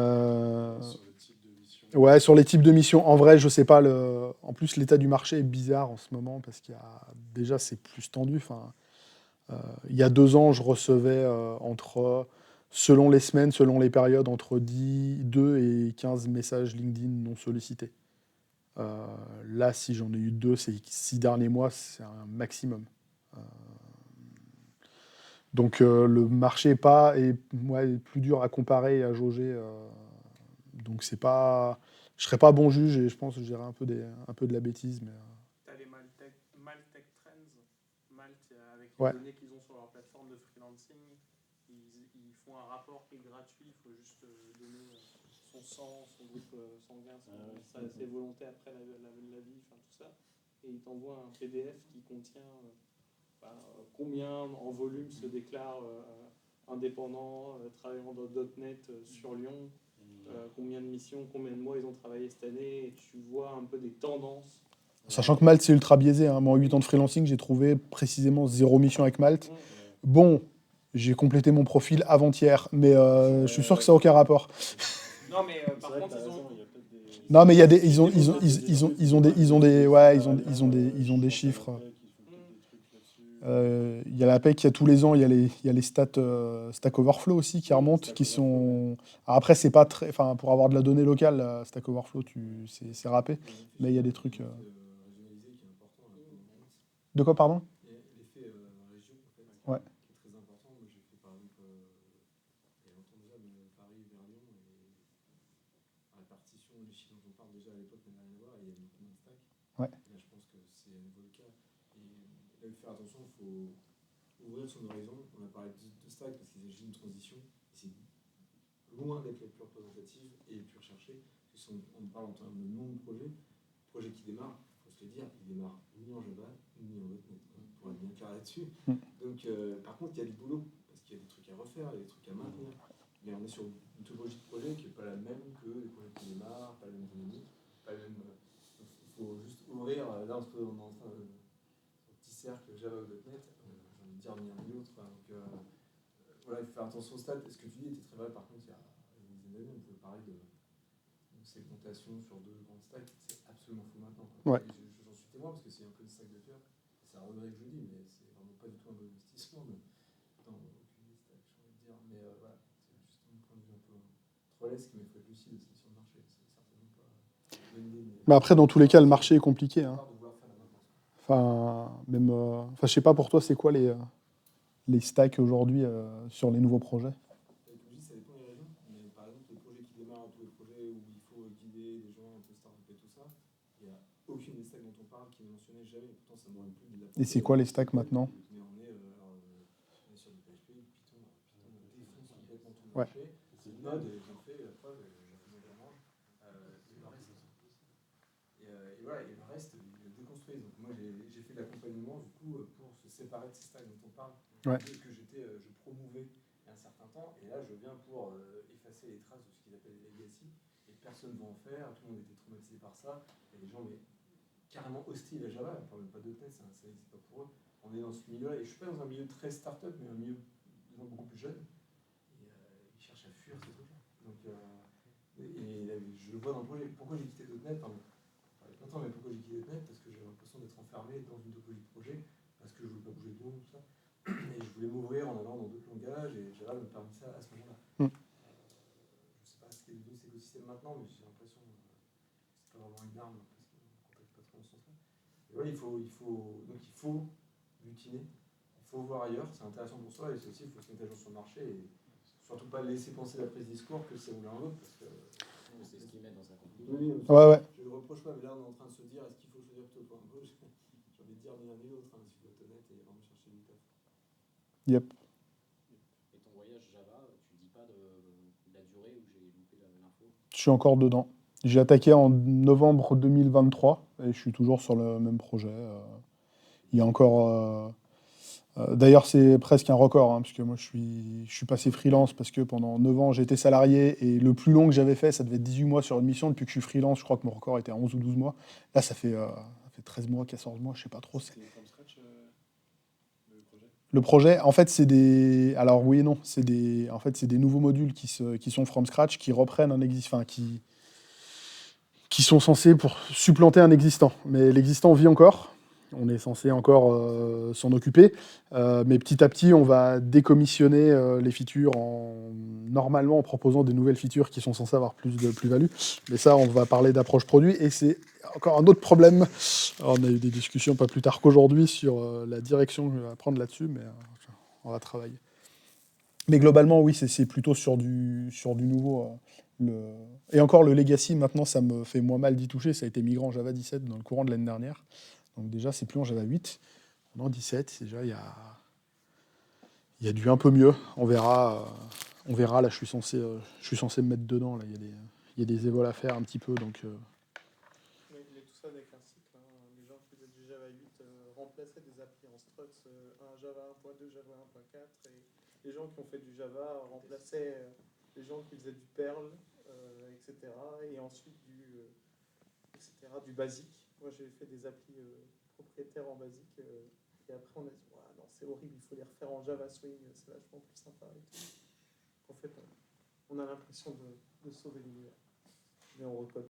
le type de mission. Ouais, sur les types de missions, en vrai, je sais pas. En plus, l'état du marché est bizarre en ce moment parce qu'il y a déjà c'est plus tendu. Enfin, il y a 2 ans, je recevais selon les semaines, selon les périodes, entre 2 et 15 messages LinkedIn non sollicités. Là, si j'en ai eu 2 ces 6 derniers mois, c'est un maximum. Euh, donc le marché est plus dur à comparer et à jauger. Donc c'est pas, je serais pas bon juge et je pense que je dirais un peu de la bêtise, mais T'as les Maltech Trends. Malte, avec les ouais. données qu'ils ont sur leur plateforme de freelancing, ils font un rapport qui est gratuit. Il faut juste donner son sang, son groupe sanguin, ses volontés après la vie, enfin tout ça. Et ils t'envoient un PDF qui contient combien en volume se déclarent indépendants, travaillant dans .NET sur Lyon, combien de missions, combien de mois ils ont travaillé cette année, et tu vois un peu des tendances. Sachant que Malte, c'est ultra biaisé, hein. Moi, en 8 ans de freelancing, j'ai trouvé précisément 0 mission avec Malte. Bon, j'ai complété mon profil avant-hier, mais je suis sûr que ça n'a aucun rapport. Non, mais C'est par vrai que contre, t'as ils ont. raison, il y a peut-être des. Non, mais il y a des, Ils développent ils ont des, ouais, ils ont des chiffres. Il y a la PEC, il y a tous les ans, il y a les stats Stack Overflow aussi qui remontent, qui sont. Alors après, c'est pas très. Enfin, pour avoir de la donnée locale, Stack Overflow, c'est râpé. Mais il y a des trucs. Régionalisé qui est important. De quoi, pardon? L'effet région, en fait, Ouais. qui est très important. Moi, j'ai fait par exemple, il y a longtemps déjà, mais Paris vers Lyon, et la partition, les chiffres dont on parle déjà à l'époque n'avaient rien à voir, et il y a beaucoup moins de stacks. Ouais. Là, je pense que c'est un nouveau cas. Et là, il faut faire attention, il faut ouvrir son horizon. On a parlé de stacks parce qu'il s'agit d'une transition, et c'est loin d'être les plus représentatives et les plus recherchées. On parle en termes de nombre de projets qui démarrent, il faut se le dire, ils démarrent ni en Java, ni en .NET, pour être bien clair là-dessus. Donc, par contre, il y a du boulot, parce qu'il y a des trucs à refaire, il y a des trucs à maintenir. Mais on est sur une topologie de projet qui n'est pas la même que les projets qui démarrent, pas la même dynamique, pas la même. Il faut juste ouvrir. Là, on est en train de. Un petit cercle Java ou .NET, j'ai envie de dire ni l'un ni l'autre. Donc, voilà, il faut faire attention au stade. Ce que tu dis était très vrai, par contre, il y a une dizaine d'années, on pouvait parler de segmentation sur 2 grandes stacks. C'est absolument fou maintenant. Ouais. J'en suis témoin parce que c'est un peu une stack de cœur. C'est un regret que je dis, mais c'est vraiment pas du tout un bon investissement dans aucune des stacks, j'ai envie de dire. Mais voilà, c'est juste un point de vue un peu trollesque, mais il faut être lucide aussi sur le marché. C'est certainement pas une bonne idée. Mais après, dans tous les cas, le marché est compliqué, hein. Enfin, même, enfin, je sais pas pour toi, c'est quoi les stacks aujourd'hui sur les nouveaux projets? Comme je dis, ça dépend des régions. Mais par exemple, les projets qui démarrent, tous les projets où il faut guider des gens un peu start-up et tout ça, il n'y a aucune des stacks dont on parle qui n'est mentionnée jamais. Pourtant, ça m'aurait plu de la. Et c'est quoi les stacks maintenant? Mais on est sur du PHP, Python défonce complètement tout le Ouais. marché. Node, j'en fais la preuve, j'en fais mes grands. Et voilà, et le reste, ils le déconstruisent. Donc moi, j'ai fait de l'accompagnement du coup pour se séparer de ces stacks dont on parle, Ouais. que je promouvais il y a un certain temps. Et là, je viens pour effacer les traces de ce qu'ils appellent les legacy et personne ne va en faire, tout le monde était traumatisé par ça. Il y a des gens mais, carrément hostiles à Java, on ne parle même pas de .NET, c'est pas pour eux. On est dans ce milieu-là, et je ne suis pas dans un milieu très start-up, mais un milieu de gens beaucoup plus jeunes. Et ils cherchent à fuir ce truc-là. Donc, et je le vois dans le projet. Pourquoi j'ai quitté .NET? Pardon, ça fait plein de temps, mais pourquoi j'ai quitté .NET? Parce que j'avais l'impression d'être enfermé dans une topologie de projet, parce que je ne voulais pas bouger de nom, tout ça. Et je voulais m'ouvrir en allant dans d'autres langages, et Java me permet ça à ce moment-là. Je ne sais pas ce qu'est devenu cet écosystème maintenant, mais j'ai l'impression que c'est pas vraiment une arme, parce qu'on ne contacte pas trop dans ce sens-là. Et ouais, donc il faut butiner, il faut voir ailleurs, c'est intéressant pour soi, et c'est aussi, il faut se mettre à jour sur le marché, et surtout pas laisser penser la prise discours que c'est l'un l'autre, parce que C'est ce qu'il met dans sa conclusion. oui, Ouais. je ne le reproche pas, mais là on est en train de se dire, est-ce qu'il faut choisir plutôt pour un peu? J'ai envie de dire ni l'un ni l'autre, si je dois être honnête, et vraiment chercher du taf. Yep. Et ton voyage Java, tu dis pas de la durée où j'ai loupé l'info? Je suis encore dedans. J'ai attaqué en novembre 2023 et je suis toujours sur le même projet. Il y a encore... d'ailleurs, c'est presque un record, hein, parce que moi, je suis passé freelance parce que pendant 9 ans, j'étais salarié et le plus long que j'avais fait, ça devait être 18 mois sur une mission. Depuis que je suis freelance, je crois que mon record était à 11 ou 12 mois. Là, ça fait 13 mois, 14 mois, je sais pas trop. C'était from scratch le projet? Le projet, en fait, c'est des... Alors oui et non, c'est des nouveaux modules qui sont from scratch, qui reprennent un existant, enfin, qui sont censés pour supplanter un existant. Mais l'existant vit encore. On est censé encore s'en occuper. Mais petit à petit, on va décommissionner les features normalement en proposant des nouvelles features qui sont censées avoir plus de plus-value. Mais ça, on va parler d'approche produit. Et c'est encore un autre problème. Alors, on a eu des discussions pas plus tard qu'aujourd'hui sur la direction que je vais prendre là-dessus, mais on va travailler. Mais globalement, oui, c'est plutôt sur du nouveau. Et encore, le legacy, maintenant, ça me fait moins mal d'y toucher. Ça a été migré en Java 17 dans le courant de l'année dernière. Donc déjà, c'est plus en Java 8. En 17, déjà, il y a du un peu mieux. On verra. Là, je suis censé me mettre dedans. Là, il y a des évols à faire un petit peu. Donc, Mais tout ça avec un cycle. Les gens qui faisaient du Java 8 remplaçaient des applis en struts, un Java 1.2, Java 1.4. Et les gens qui ont fait du Java remplaçaient les gens qui faisaient du Perl, etc. Et ensuite du basique. Moi, j'ai fait des applis propriétaires en basique. Et après, on a dit, non, c'est horrible, il faut les refaire en Java Swing, c'est vachement plus sympa. Et tout. En fait, on a l'impression de sauver l'univers. Mais on recode.